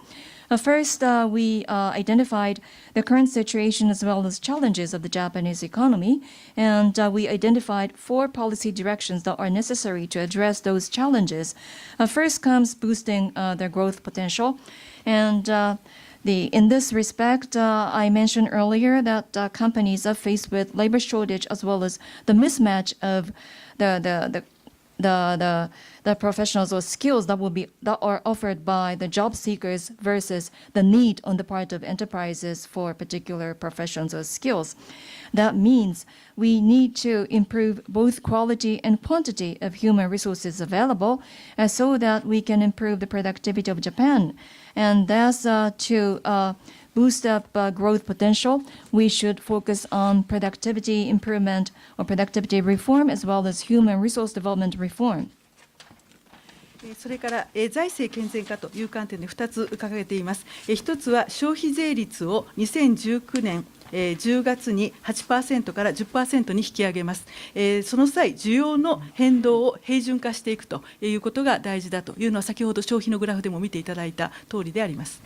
First, we identified the current situation as well as challenges of the Japanese economy, and we identified 4 policy directions that are necessary to address those challenges. First comes boosting their growth potential, and in this respect, I mentioned earlier that companies are faced with labor shortage as well as the mismatch of the professionals or skills that are offered by the job seekers versus the need on the part of enterprises for particular professions or skills. That means we need to improve both quality and quantity of human resources available so that we can improve the productivity of Japan. And thus, to boost up growth potential, we should focus on productivity improvement or productivity reform as well as human resource development reform. それから財政健全化という観点で2つ掲げています。1つは消費税率を2019年10月に 8% から 10% に引き上げます。その際、需要の変動を平準化していくということが大事だというのは、先ほど消費のグラフでも見ていただいた通りであります。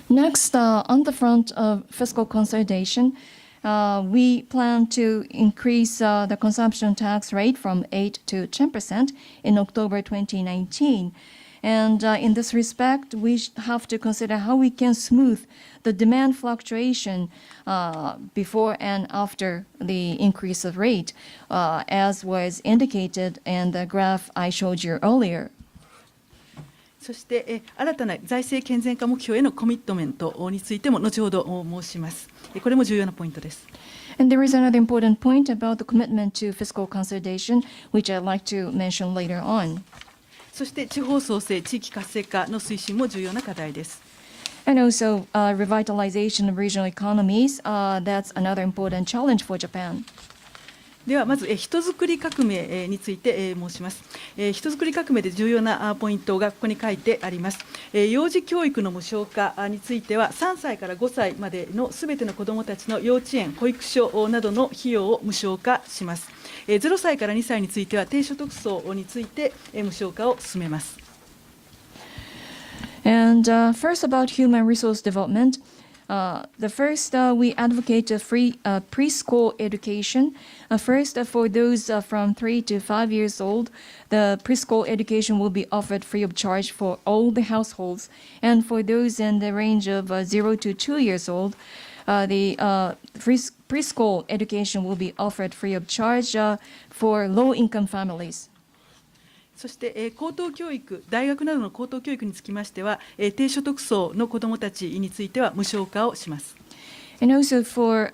Next, on the front of fiscal consolidation, we plan to increase the consumption tax rate from 8 to 10% in October 2019. And in this respect, we have to consider how we can smooth the demand fluctuation before and after the increase of rate, as was indicated in the graph I showed you earlier. そして新たな財政健全化目標へのコミットメントについても後ほど申します。これも重要なポイントです。And there is another important point about the commitment to fiscal consolidation, which I'd like to mention later on. そして地方創生、地域活性化の推進も重要な課題です。And also revitalization of regional economies, that's another important challenge for Japan. ではまず人づくり革命について申します。人づくり革命で重要なポイントがここに書いてあります。幼児教育の無償化については3歳から5歳までのすべての子どもたちの幼稚園、保育所などの費用を無償化します。0歳から2歳については低所得層について無償化を進めます。And first about human resource development. The first, we advocate a free preschool education. First, for those from 3 to 5 years old, the preschool education will be offered free of charge for all the households. And for those in the range of 0 to 2 years old, the preschool education will be offered free of charge for low-income families. そして高等教育、大学などの高等教育につきましては、低所得層の子どもたちについては無償化をします。And also for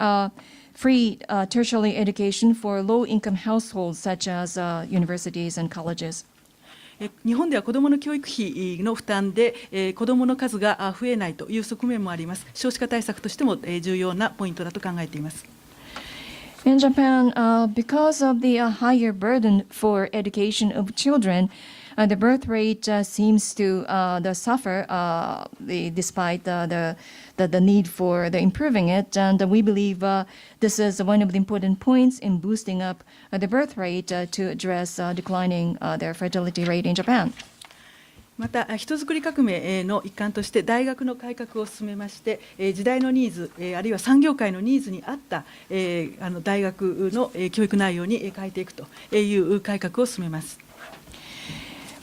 free tertiary education for low-income households such as universities and colleges. 日本では子どもの教育費の負担で子どもの数が増えないという側面もあります。少子化対策としても重要なポイントだと考えています。In Japan, because of the higher burden for education of children, the birth rate seems to suffer despite the need for improving it. And we believe this is one of the important points in boosting up the birth rate to address declining their fertility rate in Japan. また人づくり革命の一環として大学の改革を進めまして、時代のニーズあるいは産業界のニーズに合った大学の教育内容に変えていくという改革を進めます。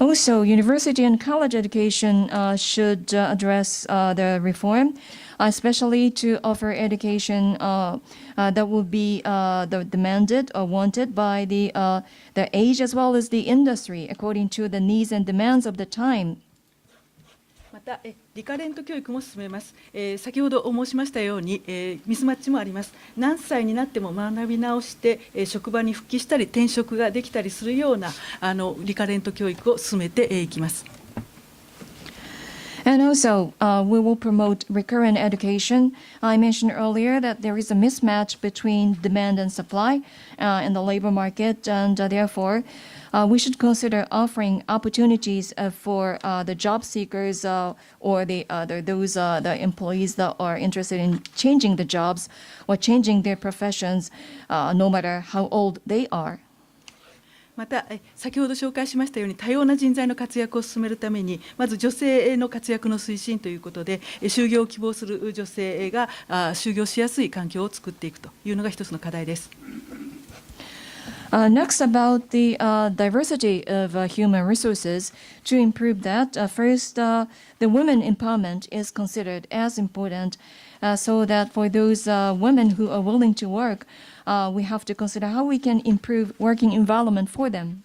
Also, university and college education should address the reform, especially to offer education that will be demanded or wanted by the age as well as the industry, according to the needs and demands of the time. またリカレント教育も進めます。先ほど申しましたように、ミスマッチもあります。何歳になっても学び直して、職場に復帰したり転職ができたりするようなリカレント教育を進めていきます。And also, we will promote recurrent education. I mentioned earlier that there is a mismatch between demand and supply in the labor market, and therefore, we should consider offering opportunities for the job seekers or the employees that are interested in changing the jobs or changing their professions, no matter how old they are. また先ほど紹介しましたように多様な人材の活躍を進めるためにまず女性の活躍の推進ということで就業を希望する女性が就業しやすい環境を作っていくというのが一つの課題です。Next, about the diversity of human resources. To improve that, first, the women empowerment is considered as important, so that for those women who are willing to work, we have to consider how we can improve working environment for them.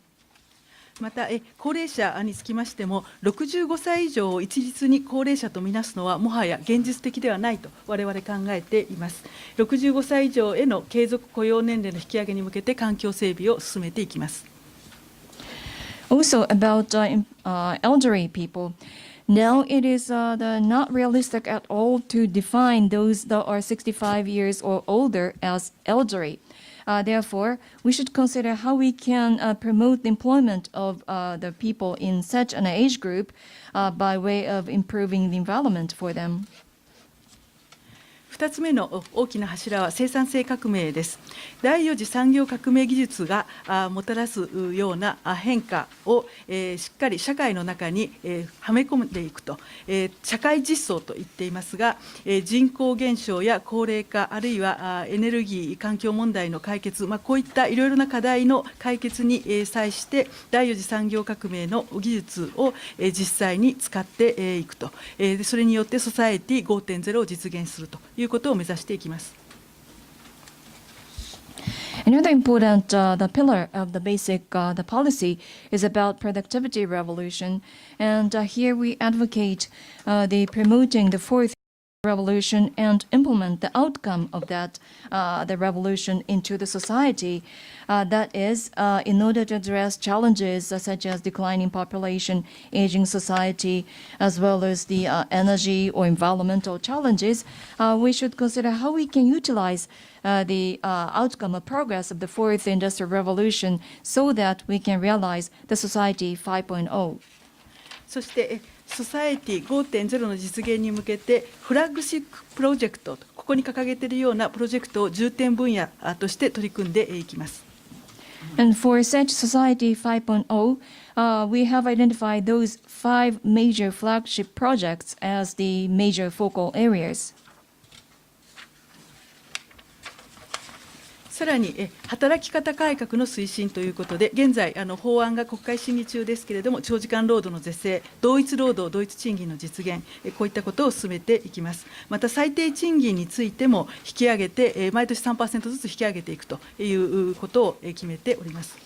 また高齢者につきましても65歳以上を一律に高齢者とみなすのはもはや現実的ではないと我々考えています。65歳以上への継続雇用年齢の引き上げに向けて環境整備を進めていきます。Also about elderly people. Now it is not realistic at all to define those that are 65 years or older as elderly. Therefore, we should consider how we can promote the employment of the people in such an age group by way of improving the environment for them. 2つ目の大きな柱は生産性革命です。第4次産業革命技術がもたらすような変化をしっかり社会の中にはめ込んでいくと、社会実装と言っていますが、人口減少や高齢化、あるいはエネルギー環境問題の解決、こういったいろいろな課題の解決に際して第4次産業革命の技術を実際に使っていくと、それによってソサエティ 5.0 を実現するということを目指していきます。Another important the pillar of the basic the policy is about productivity revolution, and here we advocate the promoting the fourth revolution and implement the outcome of that the revolution into the society. That is, in order to address challenges such as declining population, aging society, as well as the energy or environmental challenges, we should consider how we can utilize the outcome of progress of the fourth industrial revolution so that we can realize the society 5.0. そしてソサエティ 5.0 の実現に向けてフラッグシッププロジェクト、ここに掲げているようなプロジェクトを重点分野として取り組んでいきます。And for such society 5.0, we have identified those 5 major flagship projects as the major focal areas. さらに働き方改革の推進ということで現在法案が国会審議中ですけれども長時間労働の是正、同一労働同一賃金の実現、こういったことを進めていきます。また最低賃金についても引き上げて毎年 3% ずつ引き上げていくということを決めております。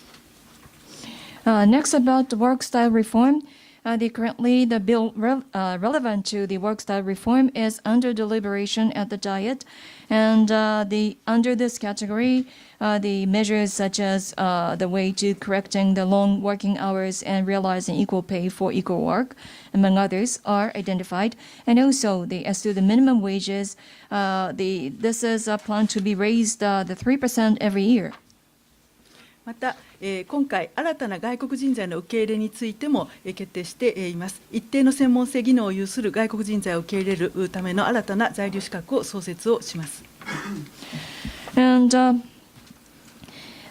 Next, about the work style reform. Currently, the bill relevant to the work style reform is under deliberation at the Diet, and under this category, the measures such as the way to correcting the long working hours and realizing equal pay for equal work, among others, are identified. And also, as to the minimum wages, this is planned to be raised the 3% every year. また今回新たな外国人材の受け入れについても決定しています。一定の専門性技能を有する外国人材を受け入れるための新たな在留資格を創設をします。And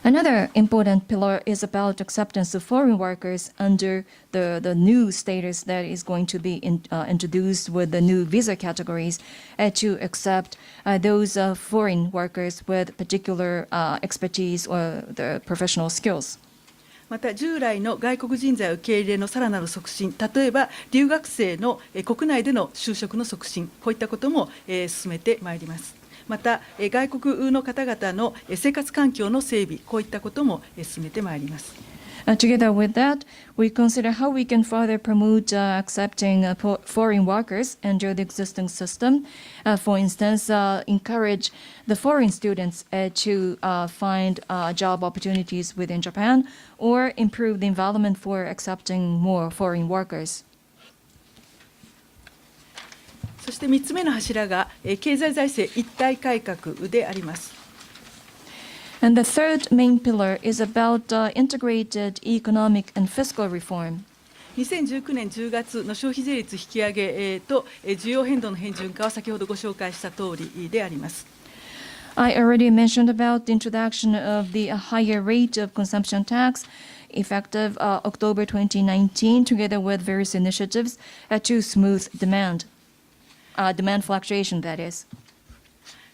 another important pillar is about acceptance of foreign workers under the new status that is going to be introduced with the new visa categories to accept those foreign workers with particular expertise or the professional skills. また従来の外国人材受け入れのさらなる促進、例えば留学生の国内での就職の促進、こういったことも進めてまいります。また外国の方々の生活環境の整備、こういったことも進めてまいります。Together with that, we consider how we can further promote accepting foreign workers under the existing system. For instance, encourage the foreign students to find job opportunities within Japan or improve the environment for accepting more foreign workers. そして3つ目の柱が経済財政一体改革であります。And the third main pillar is about integrated economic and fiscal reform. 2019年10月の消費税率引き上げと需要変動の平準化は先ほどご紹介した通りであります。I already mentioned about the introduction of the higher rate of consumption tax effective October 2019, together with various initiatives to smooth demand fluctuation, that is.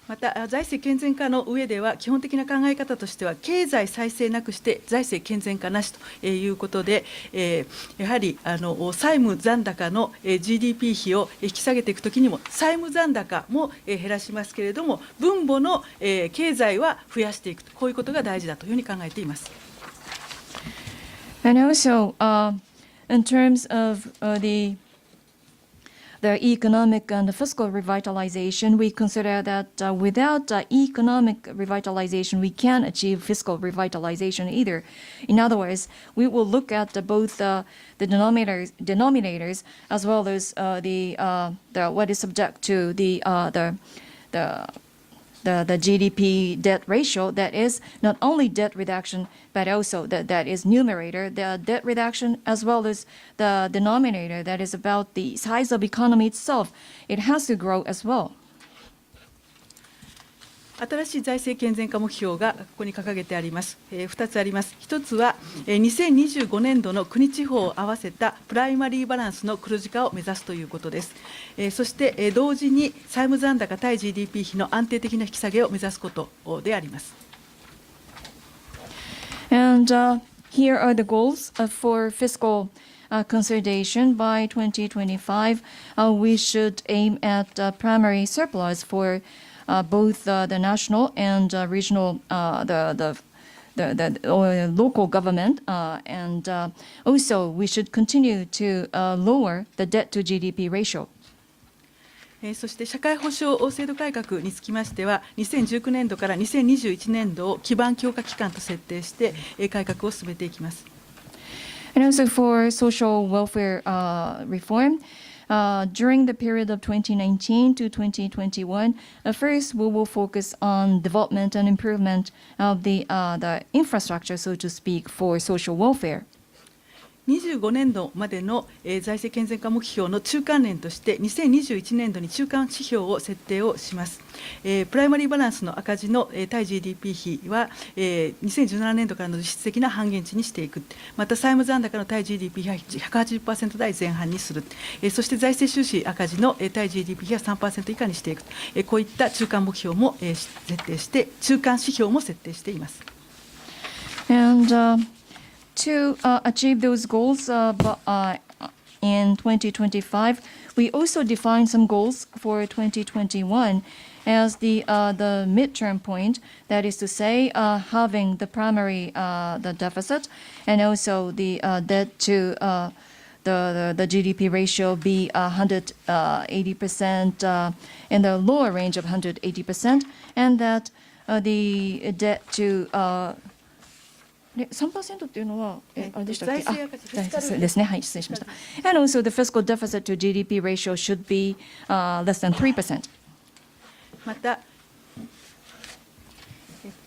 また財政健全化の上では基本的な考え方としては経済再生なくして財政健全化なしということで、やはり債務残高の GDP 比を引き下げていくときにも債務残高も減らしますけれども分母の経済は増やしていくと、こういうことが大事だというふうに考えています。And also, in terms of the economic and fiscal revitalization, we consider that without economic revitalization, we can't achieve fiscal revitalization either. In other words, we will look at both the denominators as well as the what is subject to the GDP debt ratio, that is not only debt reduction, but also that is numerator, the debt reduction, as well as the denominator, that is about the size of economy itself. It has to grow as well. 新しい財政健全化目標がここに掲げてあります。2つあります。1つは2025年度の国地方を合わせたプライマリーバランスの黒字化を目指すということです。そして同時に債務残高対 GDP 比の安定的な引き下げを目指すことであります。And here are the goals for fiscal consolidation by 2025. We should aim at primary surplus for both the national and regional, the local government, and also we should continue to lower the debt to GDP ratio. そして社会保障制度改革につきましては、2019年度から2021年度を基盤強化期間と設定して改革を進めていきます。And also for social welfare reform, during the period of 2019 to 2021, first we will focus on development and improvement of the infrastructure, so to speak, for social welfare. 25年度までの財政健全化目標の中間年として2021年度に中間指標を設定をします。プライマリーバランスの赤字の対 GDP 比は2017年度からの実質的な半減値にしていく。また債務残高の対 GDP 比は 180% 台前半にする。そして財政収支赤字の対 GDP 比は 3% 以下にしていく。こういった中間目標も設定して、中間指標も設定しています。To achieve those goals in 2025, we also define some goals for 2021 as the midterm point. That is to say, having the primary the deficit and also the debt to the GDP ratio be 180% in the lower range of 180%, and that the debt to 3% っていうのは、あれでしたっけ？ですね。はい、失礼しました。And also the fiscal deficit to GDP ratio should be less than 3%. また、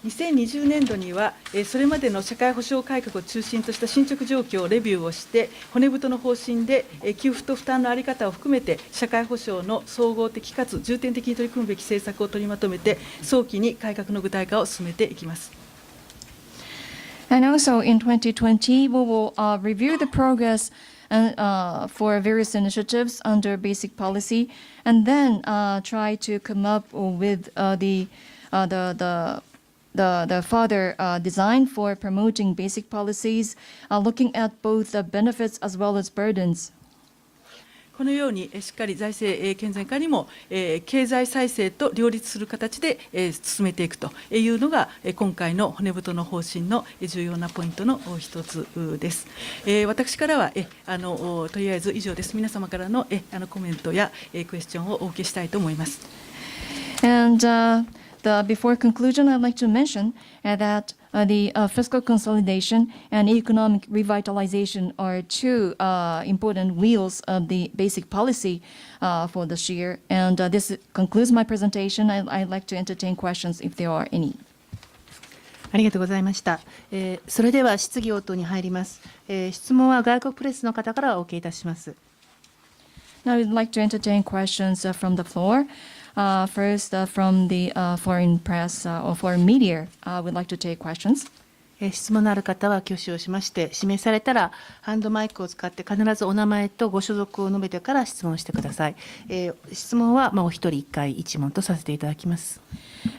2020年度には、それまでの社会保障改革を中心とした進捗状況をレビューをして、骨太の方針で給付と負担の在り方を含めて、社会保障の総合的かつ重点的に取り組むべき政策を取りまとめて、早期に改革の具体化を進めていきます。And also in 2020, we will review the progress for various initiatives under basic policy, and then try to come up with the the further design for promoting basic policies, looking at both the benefits as well as burdens. このようにしっかり財政健全化にも経済再生と両立する形で進めていくというのが今回の骨太の方針の重要なポイントの一つです。私からはとりあえず以上です。皆様からのコメントやクエスチョンをお受けしたいと思います。And before conclusion, I'd like to mention that the fiscal consolidation and economic revitalization are two important wheels of the basic policy for this year. And this concludes my presentation. I'd like to entertain questions if there are any. ありがとうございました。それでは質疑応答に入ります。質問は外国プレスの方からお受けいたします。Now, I'd like to entertain questions from the floor. First, from the foreign press or foreign media, we'd like to take questions. 質問のある方は挙手をしまして、指名されたらハンドマイクを使って必ずお名前とご所属を述べてから質問してください。質問はお一人1回1問とさせていただきます。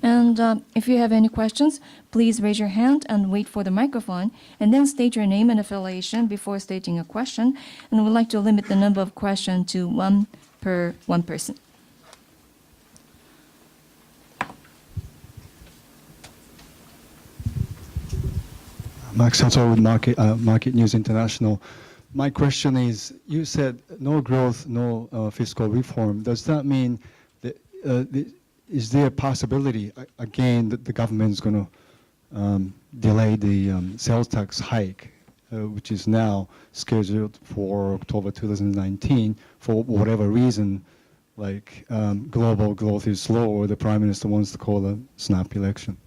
And if you have any questions, please raise your hand and wait for the microphone, and then state your name and affiliation before stating a question. And we'd like to limit the number of questions to one per one person. Max Sato with Market News International. My question is, you said no growth, no fiscal reform. Does that mean that is there a possibility again that the government is going to delay the sales tax hike, which is now scheduled for October 2019 for whatever reason, like global growth is slow or the Prime Minister wants to call a snap election?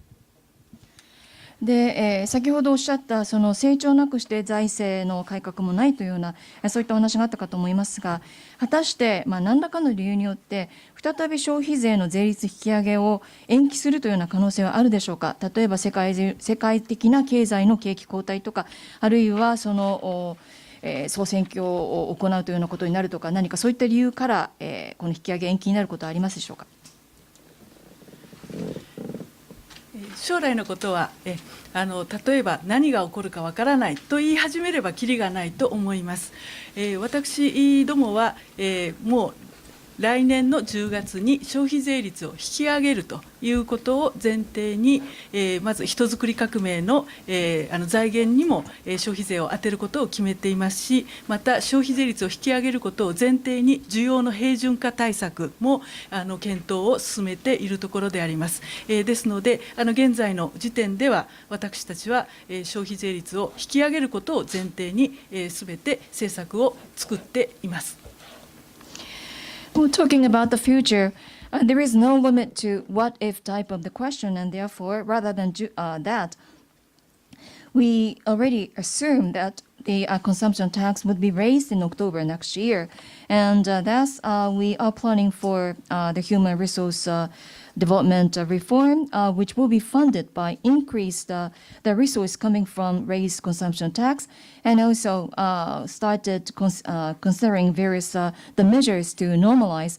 で先ほどおっしゃったその成長なくして財政の改革もないというようなそういったお話があったかと思いますが、果たして、何らかの理由によって再び消費税の税率引き上げを延期するというような可能性はあるでしょうか。例えば世界的な経済の景気後退とか、あるいはその総選挙を行うというようなことになるとか、何かそういった理由から、この引き上げ延期になることはありますでしょうか。将来のことは例えば何が起こるかわからないと言い始めればきりがないと思います。私どもは、もう来年の10月に消費税率を引き上げるということを前提に、まず人づくり革命の、財源にも消費税を充てることを決めていますし、また消費税率を引き上げることを前提に需要の平準化対策も検討を進めているところであります。ですので現在の時点では私たちは消費税率を引き上げることを前提にすべて政策を作っています。Well, talking about the future, there is no limit to what if type of the question, and therefore, rather than that, we already assume that the consumption tax would be raised in October next year, and thus we are planning for the human resource development reform, which will be funded by increased the resource coming from raised consumption tax, and also started considering various the measures to normalize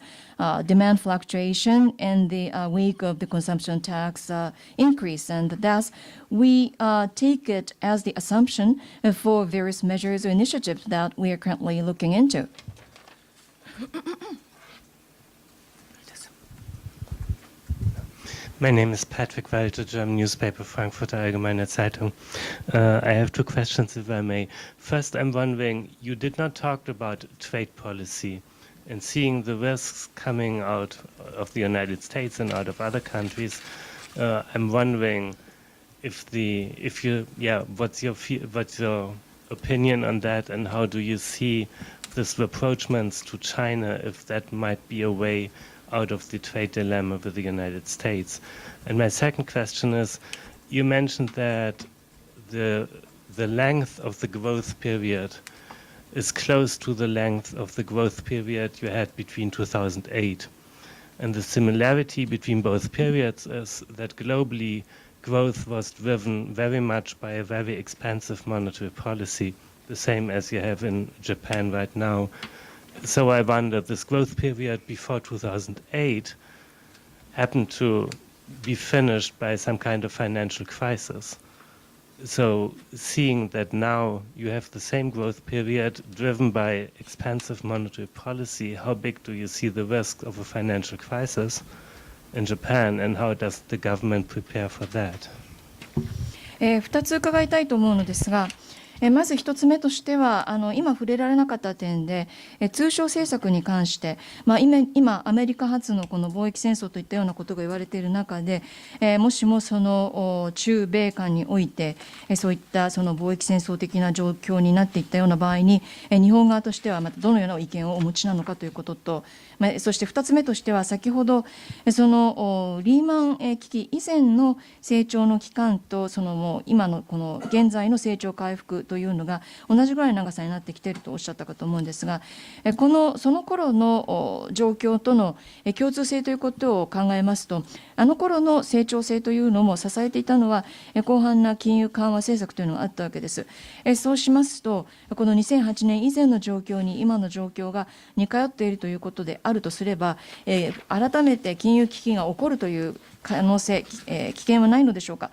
demand fluctuation in the wake of the consumption tax increase, and thus we take it as the assumption for various measures or initiatives that we are currently looking into. My name is Patrick Walter, German newspaper Frankfurter Allgemeine Zeitung. I have two questions, if I may. First, I'm wondering, you did not talk about trade policy and seeing the risks coming out of the United States and out of other countries. I'm wondering what's your opinion on that, and how do you see this rapprochements to China, if that might be a way out of the trade dilemma with the United States? And my second question is, you mentioned that the length of the growth period is close to the length of the growth period you had between 2008. And the similarity between both periods is that globally growth was driven very much by a very expansive monetary policy, the same as you have in Japan right now. So I wonder, this growth period before 2008 happened to be finished by some kind of financial crisis. So seeing that now you have the same growth period driven by expansive monetary policy, how big do you see the risk of a financial crisis in Japan, and how does the government prepare for that? 2つ伺いたいと思うのですが、まず1つ目としては、今触れられなかった点で、通商政策に関して、今、アメリカ発のこの貿易戦争といったようなことが言われている中で、もしもその中米間において、そういったその貿易戦争的な状況になっていったような場合に、日本側としてはまたどのような意見をお持ちなのかということと、そして2つ目としては、先ほどそのリーマン危機以前の成長の期間と、そのもう今のこの現在の成長回復というのが同じぐらいの長さになってきているとおっしゃったかと思うんですが、その頃の状況との共通性ということを考えますと、あの頃の成長性というのも支えていたのは広範な金融緩和政策というのがあったわけです。そうしますと、この2008年以前の状況に今の状況が似通っているということであるとすれば、改めて金融危機が起こるという可能性、危険はないのでしょうか。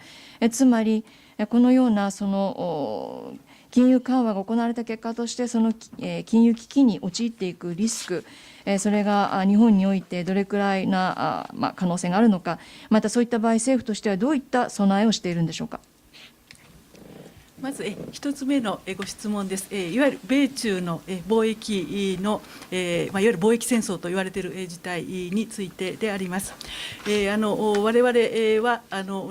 つまりこのようなその金融緩和が行われた結果として、その金融危機に陥っていくリスク、それが日本においてどれくらいな可能性があるのか、またそういった場合、政府としてはどういった備えをしているんでしょうか。まず1つ目のご質問です。いわゆる米中の貿易のいわゆる貿易戦争と言われている事態についてであります。我々は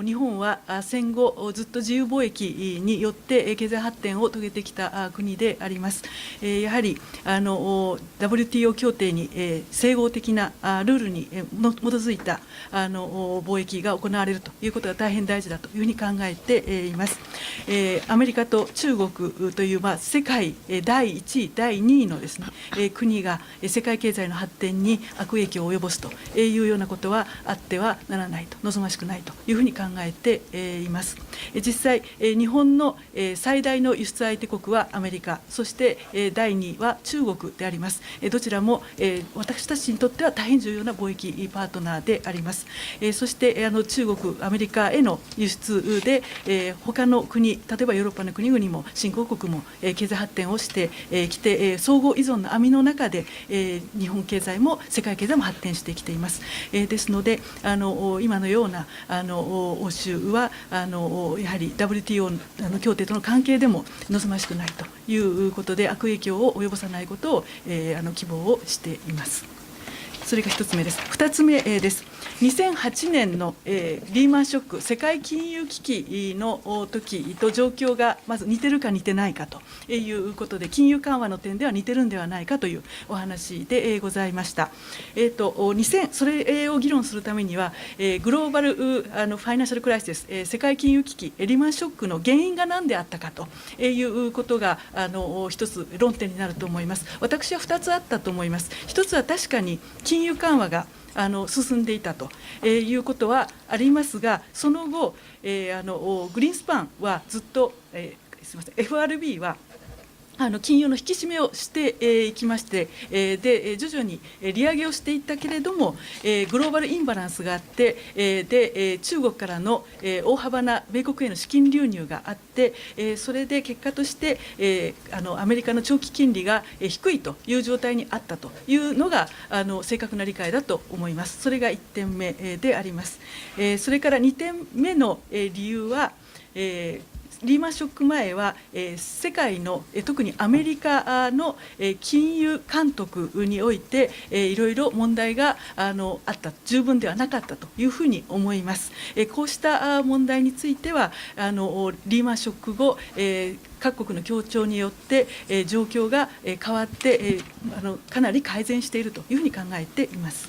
日本は戦後ずっと自由貿易によって経済発展を遂げてきた国であります。やはりWTO 協定に整合的なルールに基づいた貿易が行われるということが大変大事だというふうに考えています。アメリカと中国という、世界第1位、第2位のですね、国が世界経済の発展に悪影響を及ぼすというようなことはあってはならないと、望ましくないというふうに考えています。実際、日本の最大の輸出相手国はアメリカ、そして第2位は中国であります。どちらも私たちにとっては大変重要な貿易パートナーであります。そして中国、アメリカへの輸出で他の国、例えばヨーロッパの国々も新興国も経済発展をしてきて、相互依存の網の中で日本経済も世界経済も発展してきています。ですので今のような欧州はやはり WTO 協定との関係でも望ましくないということで、悪影響を及ぼさないことを希望をしています。それが1つ目です。2つ目です。2008年のリーマンショック、世界金融危機の時と状況がまず似てるか似てないかということで、金融緩和の点では似てるんではないかというお話でございました。それを議論するためには、グローバルファイナンシャルクライシス、世界金融危機、リーマンショックの原因が何であったかということが一つ論点になると思います。私は2つあったと思います。1つは確かに金融緩和が進んでいたということはありますが、その後、グリーンスパンはずっと、すみません、FRB は金融の引き締めをしていきまして、で徐々に利上げをしていったけれども、グローバルインバランスがあって、で中国からの大幅な米国への資金流入があって、それで結果としてアメリカの長期金利が低いという状態にあったというのが正確な理解だと思います。それが1点目であります。それから2点目の理由は、リーマンショック前は世界の特にアメリカの金融監督においていろいろ問題があった、十分ではなかったというふうに思います。こうした問題についてはリーマンショック後各国の協調によって状況が変わってかなり改善しているというふうに考えています。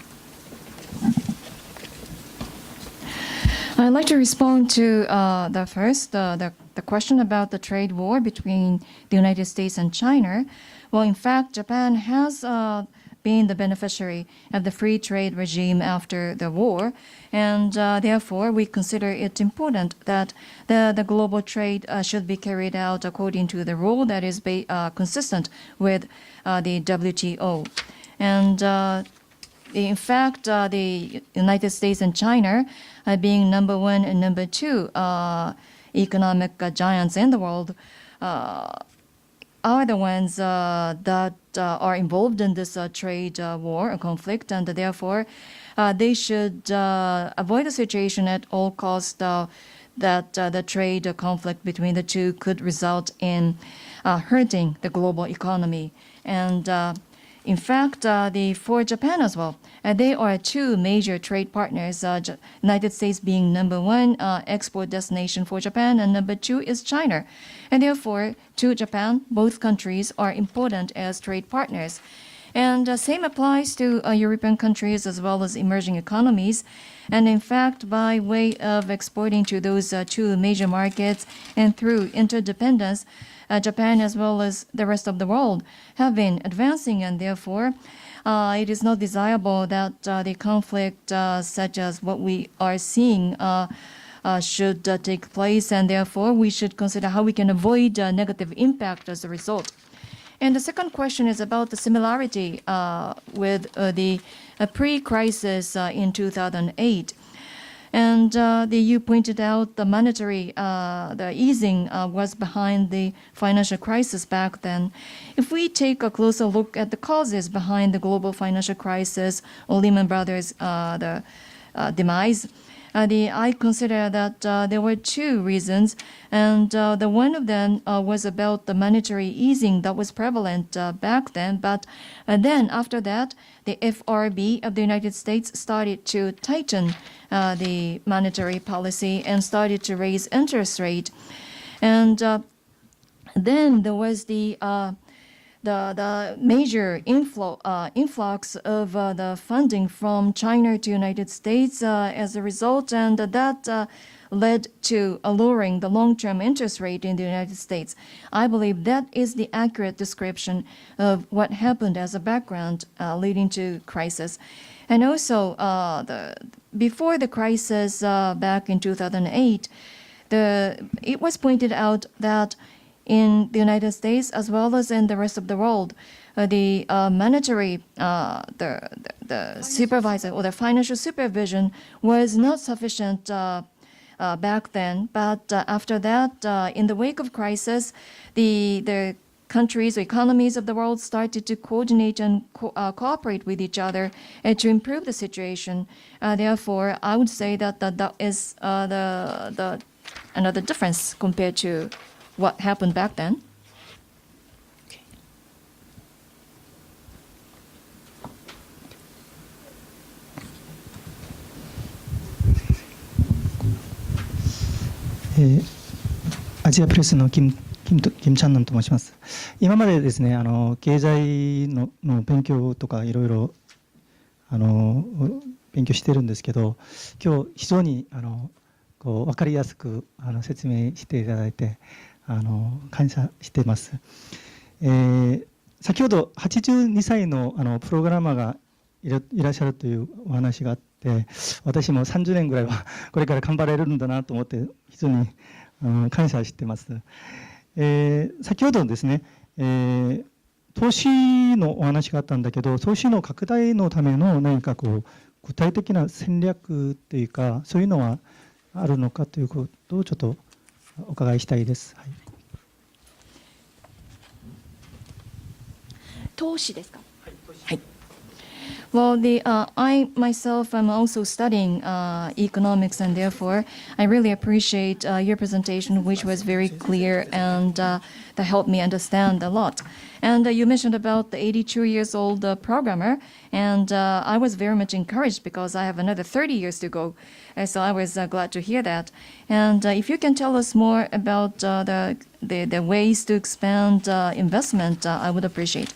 I'd like to respond to the first, the question about the trade war between the United States and China. Well, in fact, Japan has been the beneficiary of the free trade regime after the war, and therefore we consider it important that the global trade should be carried out according to the rule that is consistent with the WTO. And in fact, the United States and China, being number one and number two economic giants in the world, are the ones that are involved in this trade war or conflict, and therefore they should avoid the situation at all costs that the trade conflict between the two could result in hurting the global economy. And in fact, for Japan as well, they are two major trade partners, United States being number one export destination for Japan, and number two is China. And therefore, to Japan, both countries are important as trade partners. And same applies to European countries as well as emerging economies. And in fact, by way of exporting to those two major markets and through interdependence, Japan as well as the rest of the world have been advancing, and therefore it is not desirable that the conflict such as what we are seeing should take place, and therefore we should consider how we can avoid negative impact as a result. And the second question is about the similarity with the pre-crisis in 2008. And you pointed out the monetary, the easing was behind the financial crisis back then. If we take a closer look at the causes behind the global financial crisis or Lehman Brothers demise, I consider that there were two reasons, and the one of them was about the monetary easing that was prevalent back then. But then after that, the FRB of the United States started to tighten the monetary policy and started to raise interest rate. And then there was the major influx of the funding from China to United States as a result, and that led to lowering the long-term interest rate in the United States. I believe that is the accurate description of what happened as a background leading to crisis. And also, before the crisis back in 2008, it was pointed out that in the United States as well as in the rest of the world, the monetary, the supervisor or the financial supervision was not sufficient back then. But after that, in the wake of crisis, the countries or economies of the world started to coordinate and cooperate with each other to improve the situation. Therefore, I would say that that is another difference compared to what happened back then. Okay. アジアプレスのキムチャンナンと申します。今までですね、経済の勉強とかいろいろ勉強してるんですけど、今日非常に分かりやすく説明していただいて感謝しています。先ほど82歳のプログラマーがいらっしゃるというお話があって、私も30年ぐらいはこれから頑張れるんだなと思って非常に感謝しています。先ほどですね、投資のお話があったんだけど、投資の拡大のための何か具体的な戦略っていうか、そういうのはあるのかということをちょっとお伺いしたいです。はい、投資ですか。はい。Well, I myself am also studying economics, and therefore I really appreciate your presentation, which was very clear and that helped me understand a lot. And you mentioned about the 82 years old programmer, and I was very much encouraged because I have another 30 years to go. So I was glad to hear that. And if you can tell us more about the ways to expand investment, I would appreciate.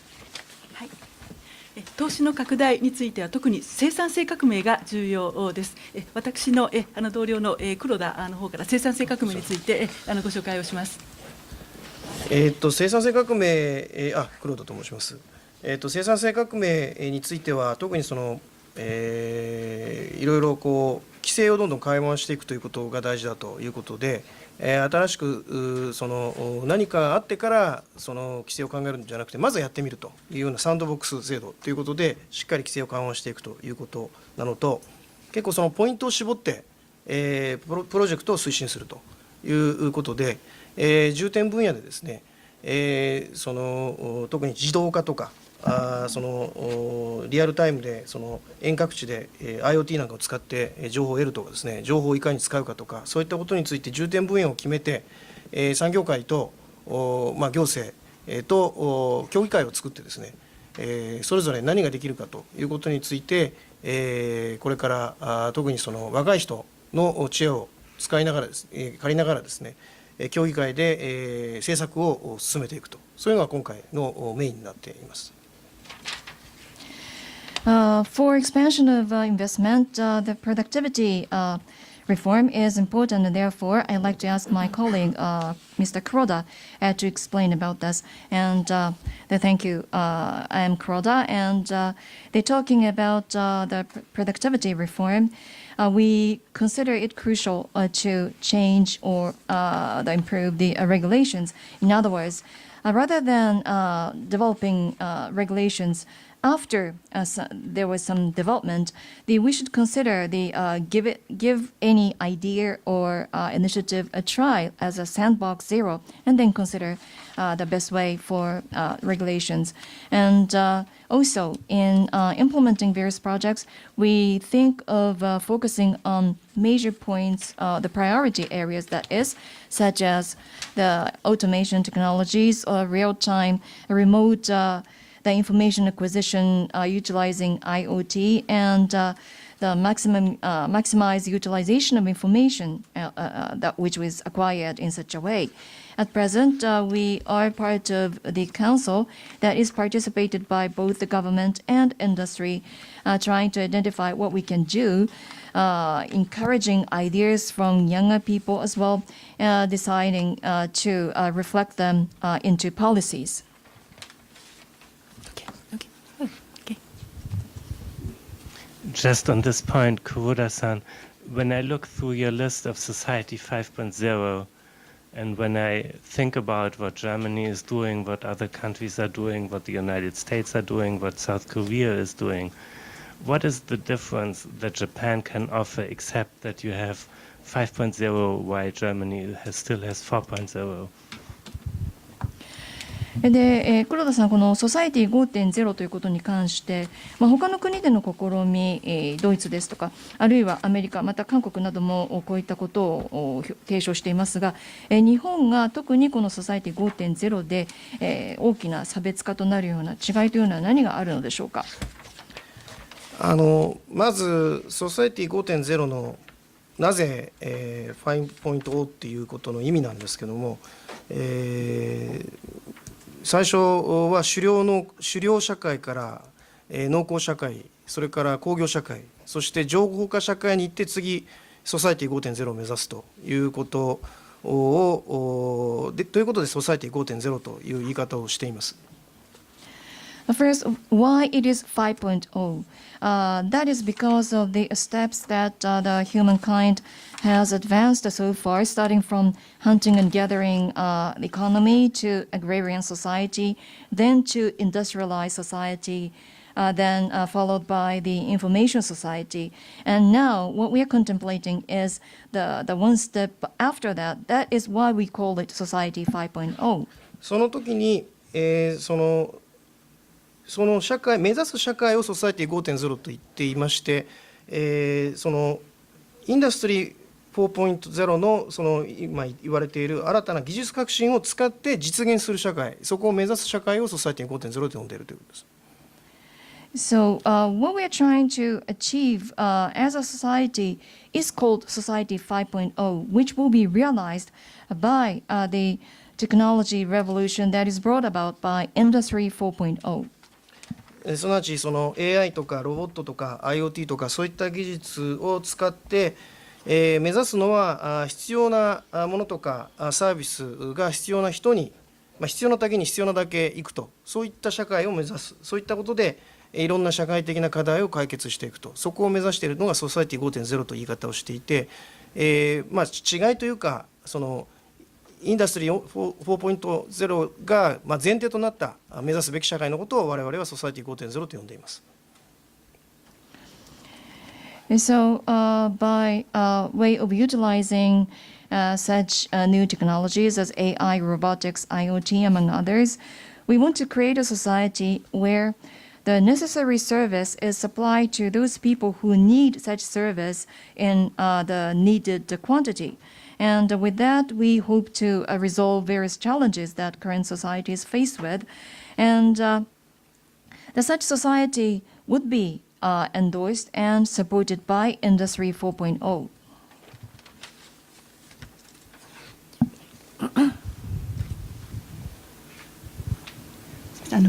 投資の拡大については特に生産性革命が重要です。私の同僚の黒田の方から生産性革命についてご紹介をします。生産性革命、黒田と申します。生産性革命については特にいろいろ基規制をどんどん緩和していくということが大事だということで、新しく何かがあってからその規制を考えるんじゃなくて、まずやってみるというようなサンドボックス制度ということで、しっかり規制を緩和していくということなのと、結構そのポイントを絞って、プロジェクトを推進するということで、重点分野でですね、特に自動化とか、リアルタイムで遠隔地で、IoT なんかを使って情報を得るとかですね、情報をいかに使うかとか、そういったことについて重点分野を決めて、産業界と、行政、と協議会を作ってですね、それぞれ何ができるかということについて、これから特に若い人の知恵を使いながらですね、借りながらですね、協議会で、政策を進めていくと、そういうのが今回のメインになっています。For expansion of investment, the productivity reform is important, and therefore I'd like to ask my colleague, Mr. Kuroda, to explain about this. And thank you. I am Kuroda, and they're talking about the productivity reform. We consider it crucial to change or improve the regulations. In other words, rather than developing regulations after there was some development, we should consider give any idea or initiative a try as a sandbox zero, and then consider the best way for regulations. And also, in implementing various projects, we think of focusing on major points, the priority areas, that is, such as the automation technologies or real-time, remote the information acquisition utilizing IoT, and the maximize utilization of information that which was acquired in such a way. At present, we are part of the council that is participated by both the government and industry, trying to identify what we can do, encouraging ideas from younger people as well, deciding to reflect them into policies. Just on this point, Kuroda-san, when I look through your list of Society 5.0, and when I think about what Germany is doing, what other countries are doing, what the United States are doing, what South Korea is doing, what is the difference that Japan can offer except that you have 5.0 while Germany still has 4.0? で、黒田さん、このソサエティ 5.0 ということに関して、他の国での試み、ドイツですとか、あるいはアメリカ、また韓国などもこういったことを提唱していますが、日本が特にこのソサエティ 5.0 で、大きな差別化となるような違いというのは何があるのでしょうか。まず、ソサエティ 5.0 のなぜ、5.0 っていうことの意味なんですけども、最初は狩猟社会から、農耕社会、それから工業社会、そして情報化社会に行って次、ソサエティ 5.0 を目指すということということで、ソサエティ 5.0 という言い方をしています。First, why it is 5.0? That is because of the steps that the humankind has advanced so far, starting from hunting and gathering economy to agrarian society, then to industrialized society, then followed by the information society. And now what we are contemplating is the one step after that. That is why we call it Society 5.0. その時に、その社会、目指す社会をソサエティ 5.0 と言っていまして、そのインダストリー 4.0 の今言われている新たな技術革新を使って実現する社会、そこを目指す社会をソサエティ 5.0 と呼んでいるということです。So what we are trying to achieve as a society is called Society 5.0, which will be realized by the technology revolution that is brought about by Industry 4.0. すなわちAI とかロボットとか IoT とかそういった技術を使って、目指すのは必要なものとかサービスが必要な人に、必要なだけに必要なだけいくと、そういった社会を目指す、そういったことで、いろんな社会的な課題を解決していくと、そこを目指しているのがソサエティ 5.0 という言い方をしていて、まあ、違いというか、そのインダストリー 4.0 がまあ前提となった目指すべき社会のことを我々はソサエティ 5.0 と呼んでいます。So, by way of utilizing such new technologies as AI, robotics, IoT, among others, we want to create a society where the necessary service is supplied to those people who need such service in the needed quantity. And with that, we hope to resolve various challenges that current society is faced with. And the such society would be endorsed and supported by Industry 4.0.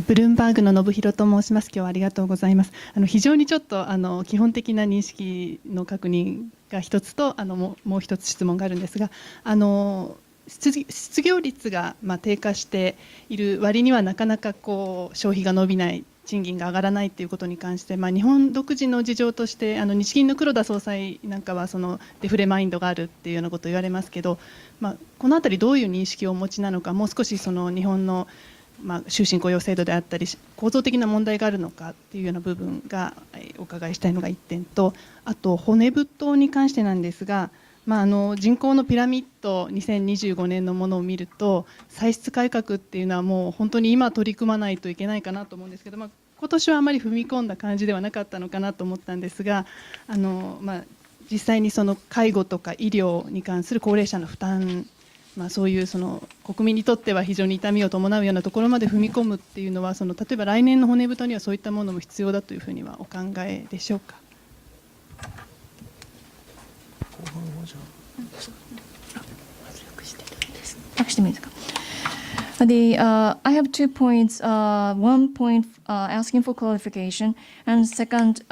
ブルームバーグの信弘と申します。今日はありがとうございます。非常にちょっと基本的な認識の確認が一つともう一つ質問があるんですが、失業率が低下している割にはなかなか消費が伸びない、賃金が上がらないということに関して、日本独自の事情として日銀の黒田総裁なんかはそのデフレマインドがあるっていうようなことを言われますけど、このあたりどういう認識をお持ちなのか、もう少しその日本の終身雇用制度であったり構造的な問題があるのかっていうような部分がお伺いしたいのが1点と、あと骨太に関してなんですが、人口のピラミッド2025年のものを見ると歳出改革っていうのはもう本当に今取り組まないといけないかなと思うんですけど、今年はあまり踏み込んだ感じではなかったのかなと思ったんですが、実際にその介護とか医療に関する高齢者の負担、そういうその国民にとっては非常に痛みを伴うようなところまで踏み込むっていうのは、例えば来年の骨太にはそういったものも必要だというふうにはお考えでしょうか。I have 2 points. One point asking for clarification, and second,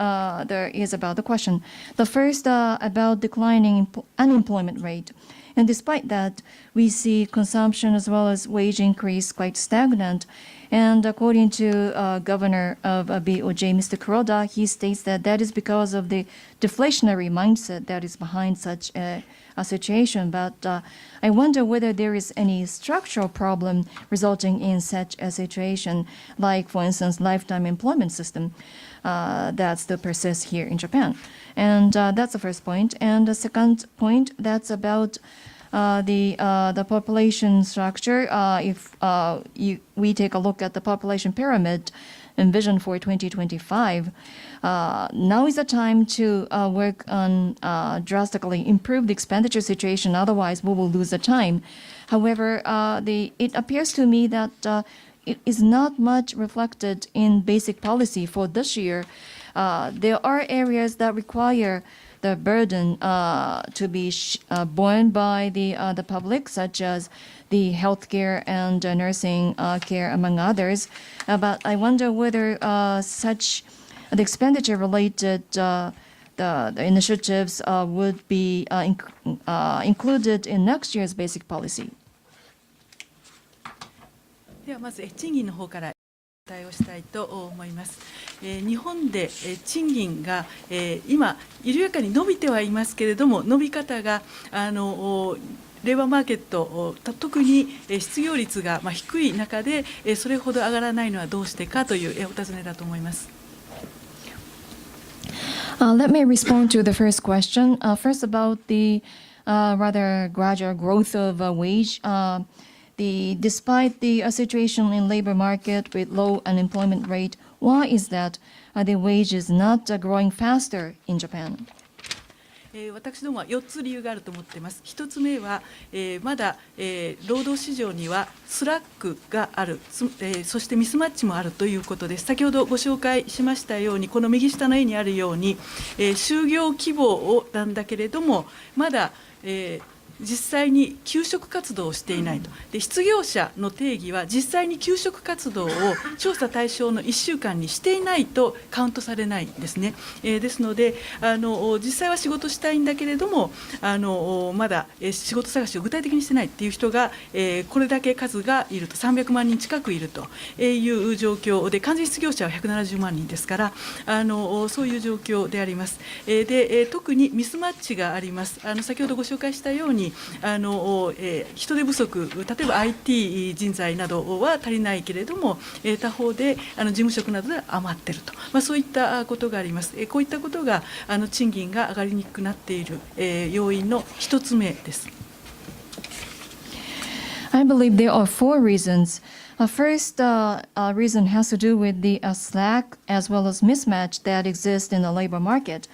there is about the question. The first about declining unemployment rate. And despite that, we see consumption as well as wage increase quite stagnant. And according to Governor of BOJ, Mr. Kuroda, he states that that is because of the deflationary mindset that is behind such a situation. But I wonder whether there is any structural problem resulting in such a situation, like, for instance, lifetime employment system that still persists here in Japan. And that's the first point. And the second point, that's about the population structure. If we take a look at the population pyramid envisioned for 2025, now is the time to work on drastically improve the expenditure situation. Otherwise, we will lose the time. However, it appears to me that it is not much reflected in basic policy for this year. There are areas that require the burden to be borne by the public, such as the healthcare and nursing care, among others. But I wonder whether such the expenditure-related the initiatives would be included in next year's basic policy. ではまず賃金の方から対応したいと思います。日本で賃金が今緩やかに伸びてはいますけれども、伸び方がレーバーマーケット、特に失業率が低い中でそれほど上がらないのはどうしてかというお尋ねだと思います。Let me respond to the first question. First, about the rather gradual growth of wage. Despite the situation in labor market with low unemployment rate, why is that the wage is not growing faster in Japan? 私どもは4つ理由があると思っています。1つ目は、まだ、労働市場にはスラックがある、そしてミスマッチもあるということです。先ほどご紹介しましたように、この右下の絵にあるように、就業規模なんだけれども、まだ、実際に求職活動をしていないと。で、失業者の定義は実際に求職活動を調査対象の1週間にしていないとカウントされないんですね。ですので実際は仕事したいんだけれどもまだ仕事探しを具体的にしてないっていう人がこれだけ数がいると300万人近くいるという状況で、完全失業者は170万人ですからそういう状況であります。で特にミスマッチがあります。先ほどご紹介したように人手不足、例えば IT 人材などは足りないけれども他方で事務職などで余っていると、そういったことがあります。こういったことが賃金が上がりにくくなっている要因の一つ目です。I believe there are four reasons. First reason has to do with the slack as well as mismatch that exists in the labor market.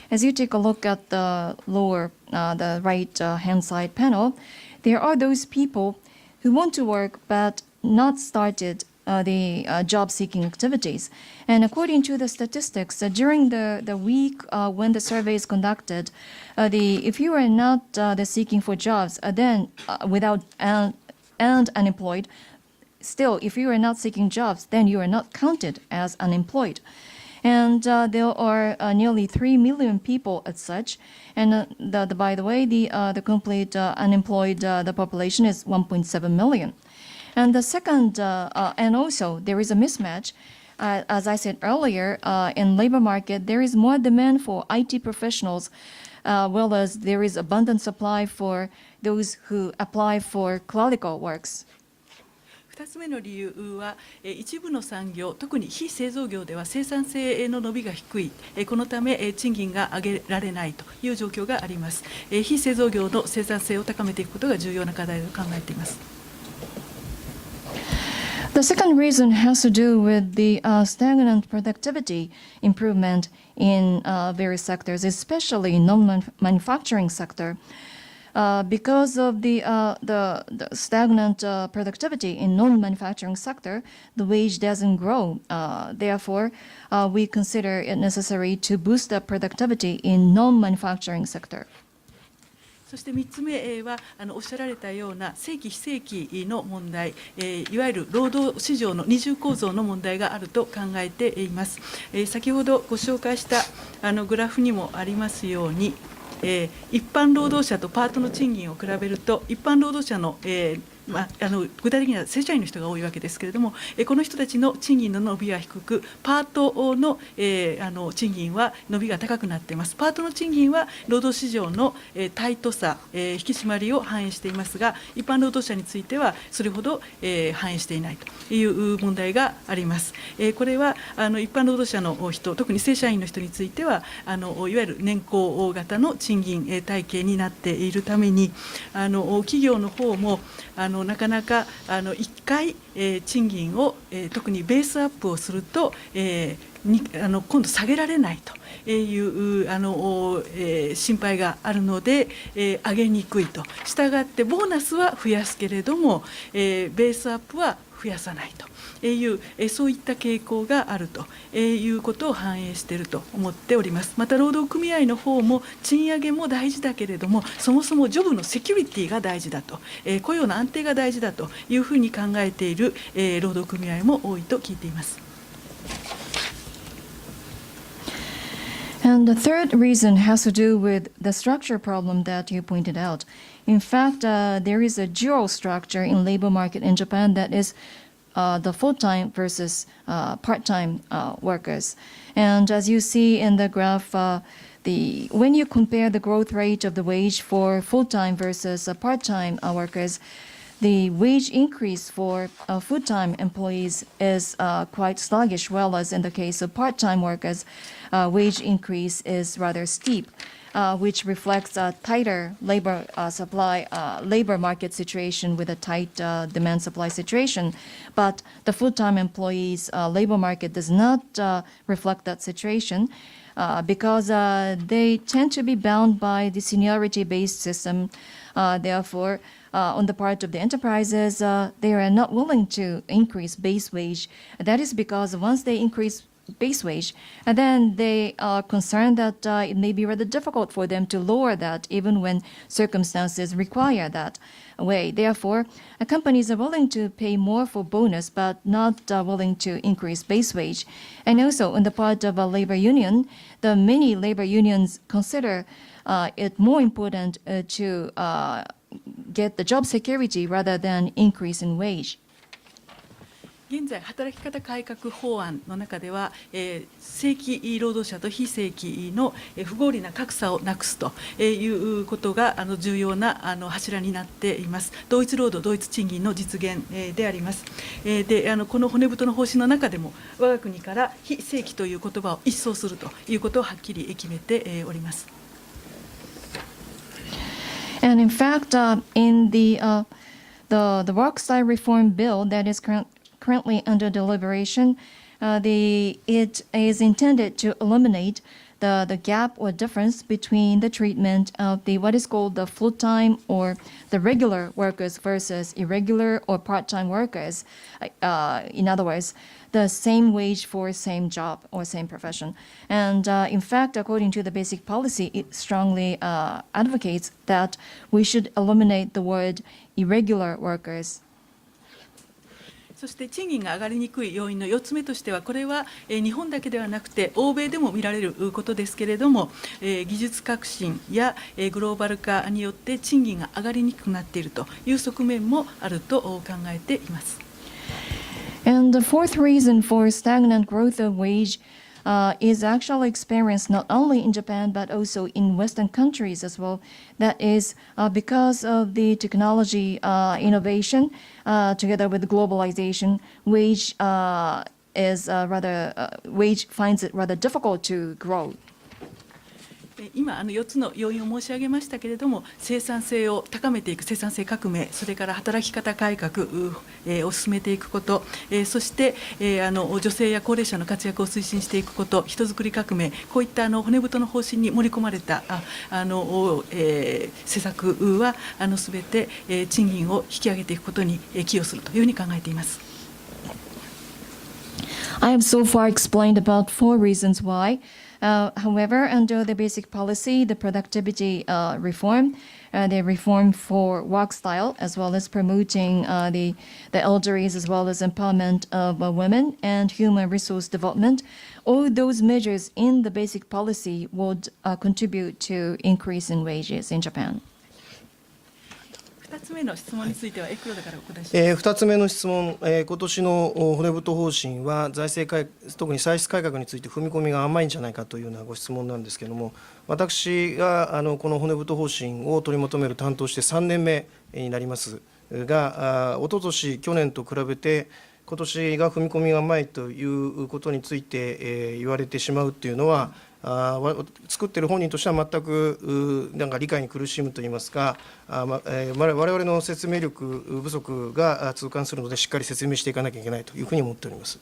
As you take a look at the the right hand side panel, there are those people who want to work but not started the job-seeking activities. And according to the statistics, during the week when the survey is conducted, if you are not seeking for jobs, then without and unemployed, still, if you are not seeking jobs, then you are not counted as unemployed. And there are nearly 3 million people as such. And by the way, the complete unemployed the population is 1.7 million. And the second, and also there is a mismatch. As I said earlier, in labor market, there is more demand for IT professionals, well as there is abundant supply for those who apply for clerical works. 2つ目の理由は一部の産業、特に非製造業では生産性の伸びが低い、このため賃金が上げられないという状況があります。非製造業の生産性を高めていくことが重要な課題と考えています。The second reason has to do with the stagnant productivity improvement in various sectors, especially non-manufacturing sector. Because of the stagnant productivity in non-manufacturing sector, the wage doesn't grow. Therefore, we consider it necessary to boost the productivity in non-manufacturing sector. そして3つ目はおっしゃられたような正規非正規の問題、いわゆる労働市場の二重構造の問題があると考えています。先ほどご紹介したグラフにもありますように、一般労働者とパートの賃金を比べると一般労働者の具体的には正社員の人が多いわけですけれども、この人たちの賃金の伸びは低く、パートの賃金は伸びが高くなっています。パートの賃金は労働市場のタイトさ、引き締まりを反映していますが、一般労働者についてはそれほど反映していないという問題があります。これは一般労働者の人、特に正社員の人についてはいわゆる年功型の賃金体系になっているために、企業の方もなかなか1回賃金を特にベースアップをすると今度下げられないという心配があるので上げにくいと。したがってボーナスは増やすけれどもベースアップは増やさないというそういった傾向があるということを反映していると思っております。また労働組合の方も賃上げも大事だけれども、そもそもジョブのセキュリティが大事だと、雇用の安定が大事だというふうに考えている労働組合も多いと聞いています。And the third reason has to do with the structure problem that you pointed out. In fact, there is a dual structure in labor market in Japan that is the full-time versus part-time workers. And as you see in the graph, when you compare the growth rate of the wage for full-time versus part-time workers, the wage increase for full-time employees is quite sluggish, whereas in the case of part-time workers, wage increase is rather steep, which reflects a tighter labor market situation with a tight demand-supply situation. But the full-time employees' labor market does not reflect that situation. Because they tend to be bound by the seniority-based system. Therefore, on the part of the enterprises, they are not willing to increase base wage. That is because once they increase base wage, and then they are concerned that it may be rather difficult for them to lower that even when circumstances require that way. Therefore, companies are willing to pay more for bonus but not willing to increase base wage. And also on the part of a labor union, the many labor unions consider it more important to get the job security rather than increase in wage. 現在、働き方改革法案の中では、正規労働者と非正規の不合理な格差をなくすということが重要な柱になっています。同一労働、同一賃金の実現であります。で、この骨太の方針の中でも、我が国から非正規という言葉を一掃するということをはっきり決めております。And in fact, in the work style reform bill that is currently under deliberation, it is intended to eliminate the gap or difference between the treatment of what is called the full-time or the regular workers versus irregular or part-time workers. In other words, the same wage for same job or same profession. And in fact, according to the basic policy, it strongly advocates that we should eliminate the word irregular workers. そして賃金が上がりにくい要因の4つ目としては、これは日本だけではなくて欧米でも見られることですけれども、技術革新やグローバル化によって賃金が上がりにくくなっているという側面もあると考えています。And the fourth reason for stagnant growth of wage is actually experienced not only in Japan but also in Western countries as well. That is because of the technology innovation together with globalization. Wage finds it rather difficult to grow. 今4つの要因を申し上げましたけれども、生産性を高めていく生産性革命、それから働き方改革を進めていくこと、そして女性や高齢者の活躍を推進していくこと、人づくり革命、こういった骨太の方針に盛り込まれた施策はすべて賃金を引き上げていくことに寄与するというふうに考えています。I have so far explained about 4 reasons why. However, under the basic policy, the productivity reform, the reform for work style, as well as promoting the elderly, as well as empowerment of women and human resource development, all those measures in the basic policy would contribute to increase in wages in Japan. 2つ目の質問については、黒田からお答えします。2つ目の質問、今年の骨太方針は財政改革、特に歳出改革について踏み込みが甘いんじゃないかというようなご質問なんですけれども、私がこの骨太方針を取りまとめる担当して3年目になりますが、おととし、去年と比べて、今年が踏み込みが甘いということについて、言われてしまうというのは、作っている本人としては全くなんか理解に苦しむといいますか、我々の説明力不足が痛感するので、しっかり説明していかなきゃいけないというふうに思っております。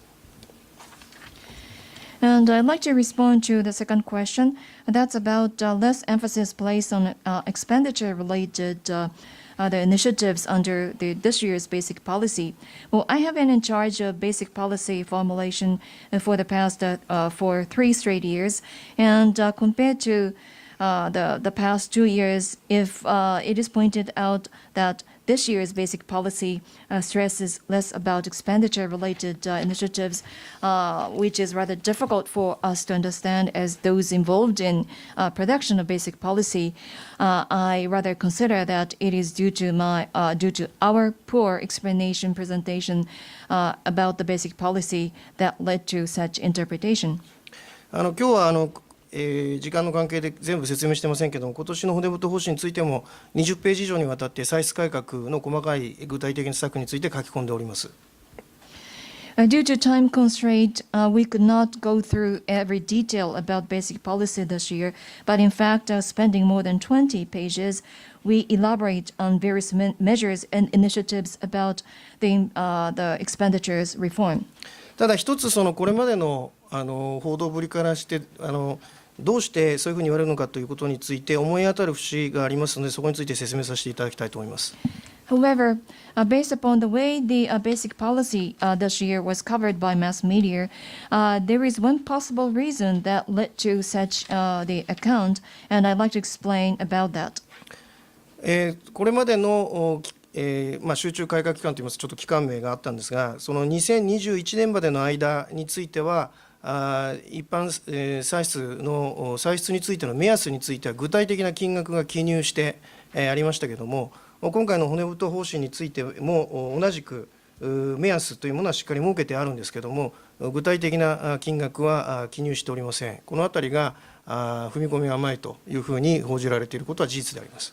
And I'd like to respond to the second question. That's about less emphasis placed on expenditure-related the initiatives under this year's basic policy. Well, I have been in charge of basic policy formulation for the past 3 straight years, and compared to the past 2 years, if it is pointed out that this year's basic policy stresses less about expenditure-related initiatives, which is rather difficult for us to understand as those involved in production of basic policy. I rather consider that it is due to our poor explanation presentation about the basic policy that led to such interpretation. 今日は時間の関係で全部説明してませんけれども、今年の骨太方針についても20ページ以上にわたって歳出改革の細かい具体的な施策について書き込んでおります。Due to time constraint, we could not go through every detail about basic policy this year, but in fact, spending more than 20 pages, we elaborate on various measures and initiatives about the expenditures reform. ただ一つこれまでの報道ぶりからしてどうしてそういうふうに言われるのかということについて思い当たる節がありますので、そこについて説明させていただきたいと思います。However, based upon the way the basic policy this year was covered by mass media, there is one possible reason that led to such the account, and I'd like to explain about that. これまでの集中改革期間といいますとちょっと期間名があったんですが、その2021年までの間については、一般歳出についての目安については具体的な金額が記入してありましたけれども、今回の骨太方針についても同じく目安というものはしっかり設けてあるんですけれども、具体的な金額は記入しておりません。このあたりが踏み込みが甘いというふうに報じられていることは事実であります。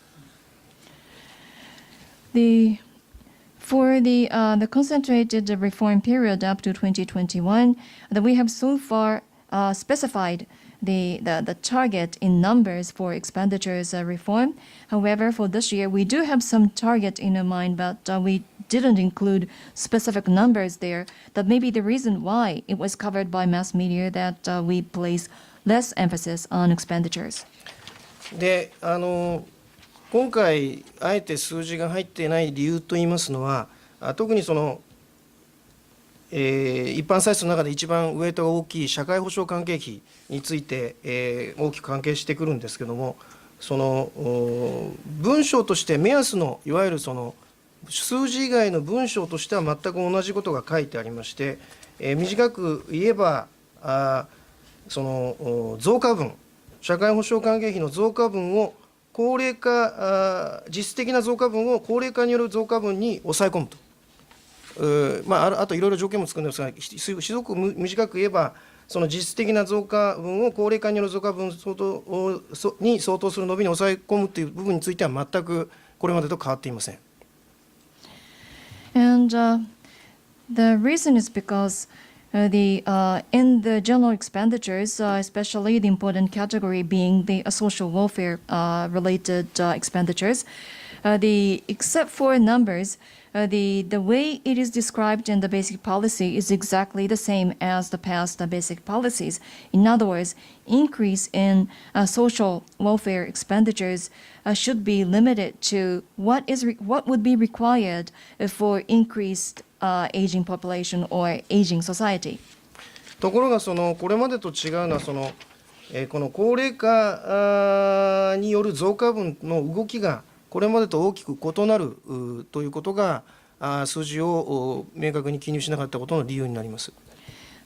For the concentrated reform period up to 2021, that we have so far specified the target in numbers for expenditures reform. However, for this year, we do have some target in our mind, but we didn't include specific numbers there. That may be the reason why it was covered by mass media that we place less emphasis on expenditures. で、今回あえて数字が入っていない理由といいますのは、特にその、一般歳出の中で一番ウエイトが大きい社会保障関係費について、大きく関係してくるんですけれども、その文章として目安のいわゆるその数字以外の文章としては全く同じことが書いてありまして、短く言えばその増加分、社会保障関係費の増加分を高齢化、実質的な増加分を高齢化による増加分に抑え込むと、あといろいろ条件もつくんですが、すごく短く言えば、その実質的な増加分を高齢化による増加分に相当する伸びに抑え込むという部分については、全くこれまでと変わっていません。And the reason is because in the general expenditures, especially the important category being the social welfare related expenditures, except for numbers, the way it is described in the basic policy is exactly the same as the past basic policies. In other words, increase in social welfare expenditures should be limited to what would be required for increased aging population or aging society. ところがこれまでと違うのはこの高齢化による増加分の動きがこれまでと大きく異なるということが数字を明確に記入しなかったことの理由になります。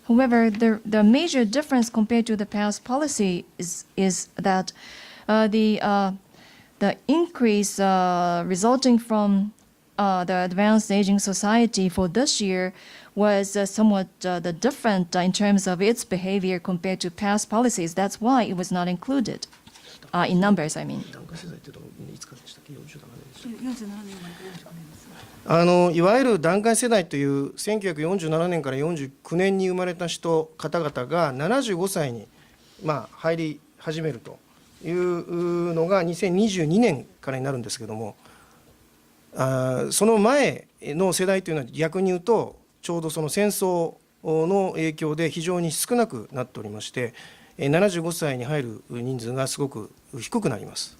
However, the major difference compared to the past policy is that the increase resulting from the advanced aging society for this year was somewhat different in terms of its behavior compared to past policies. That's why it was not included in numbers, I mean. いわゆる団塊世代という1947年から49年に生まれた方々が75歳に入り始めるというのが2022年からになるんですけども、その前の世代というのは逆に言うとちょうどその戦争の影響で非常に少なくなっておりまして、75歳に入る人数がすごく低くなります。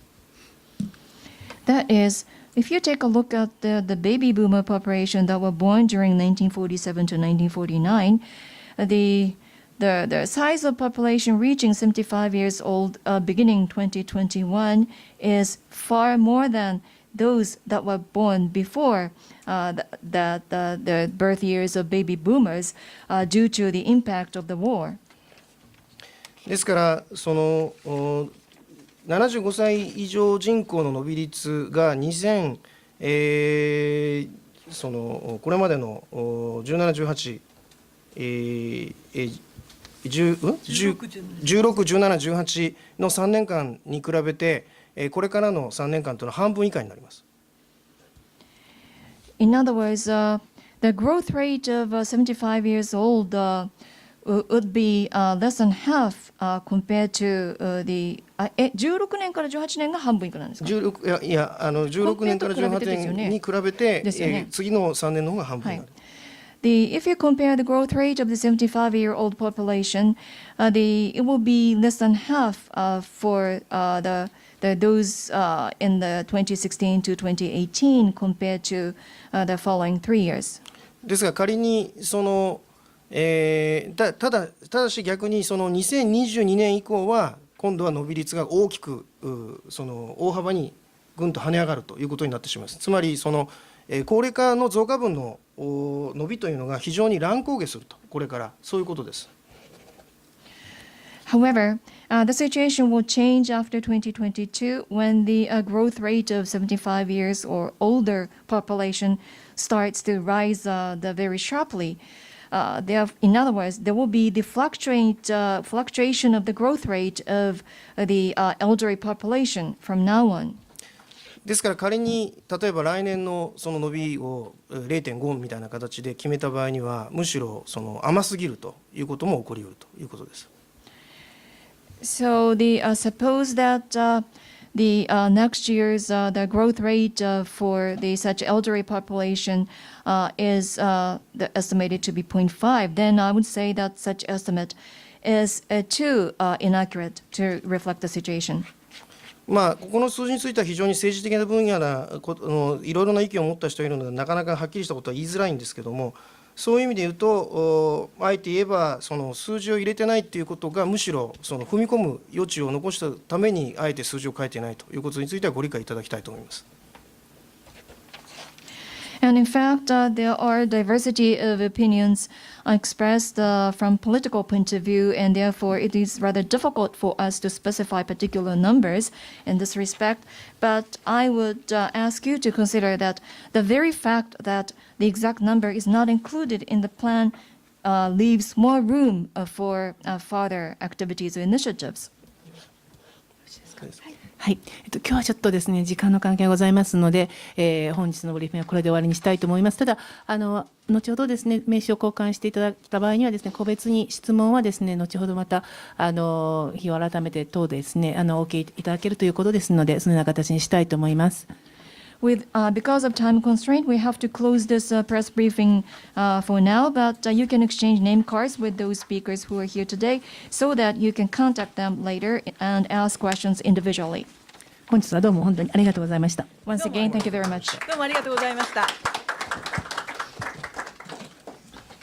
That is, if you take a look at the baby boomer population that were born during 1947 to 1949, the size of population reaching 75 years old beginning 2021 is far more than those that were born before the birth years of baby boomers due to the impact of the war. ですから75歳以上人口の伸び率がこれまでの17、18、16、17、18の3年間に比べて、これからの3年間というのは半分以下になります。In other words, the growth rate of 75 years old would be less than half compared to the 16年から18年が半分以下なんですか？16年から18年に比べて、次の3年の方が半分になる。If you compare the growth rate of the 75-year-old population, it will be less than half for the those in the 2016 to 2018 compared to the following 3 years. ですが仮にその、ただし逆にその2022年以降は今度は伸び率が大きくその大幅にぐんと跳ね上がるということになってしまいます。つまりその高齢化の増加分の伸びというのが非常に乱高下すると、これからそういうことです。However, the situation will change after 2022 when the growth rate of 75 years or older population starts to rise very sharply. In other words, there will be the fluctuation of the growth rate of the elderly population from now on. ですから仮に例えば来年のその伸びを 0.5 みたいな形で決めた場合にはむしろその甘すぎるということも起こりうるということです。So suppose that the next year's the growth rate for the such elderly population is estimated to be 0.5, then I would say that such estimate is too inaccurate to reflect the situation. まあここの数字については非常に政治的な分野いろいろな意見を持った人がいるのでなかなかはっきりしたことは言いづらいんですけども、そういう意味で言うとあえて言えばその数字を入れてないということがむしろその踏み込む余地を残したためにあえて数字を書いていないということについてはご理解いただきたいと思います。And in fact, there are diversity of opinions expressed from political point of view, and therefore it is rather difficult for us to specify particular numbers in this respect. But I would ask you to consider that the very fact that the exact number is not included in the plan leaves more room for further activities or initiatives. はい、今日はちょっとですね時間の関係がございますので、本日のブリーフィングはこれで終わりにしたいと思います。ただ後ほどですね名刺を交換していただいた場合にはですね個別に質問はですね後ほどまた日を改めて等ですねお受けいただけるということですのでそのような形にしたいと思います。Because of time constraint, we have to close this press briefing for now, but you can exchange name cards with those speakers who are here today so that you can contact them later and ask questions individually. 本日はどうも本当にありがとうございました。 Once again, thank you very much. どうもありがとうございました。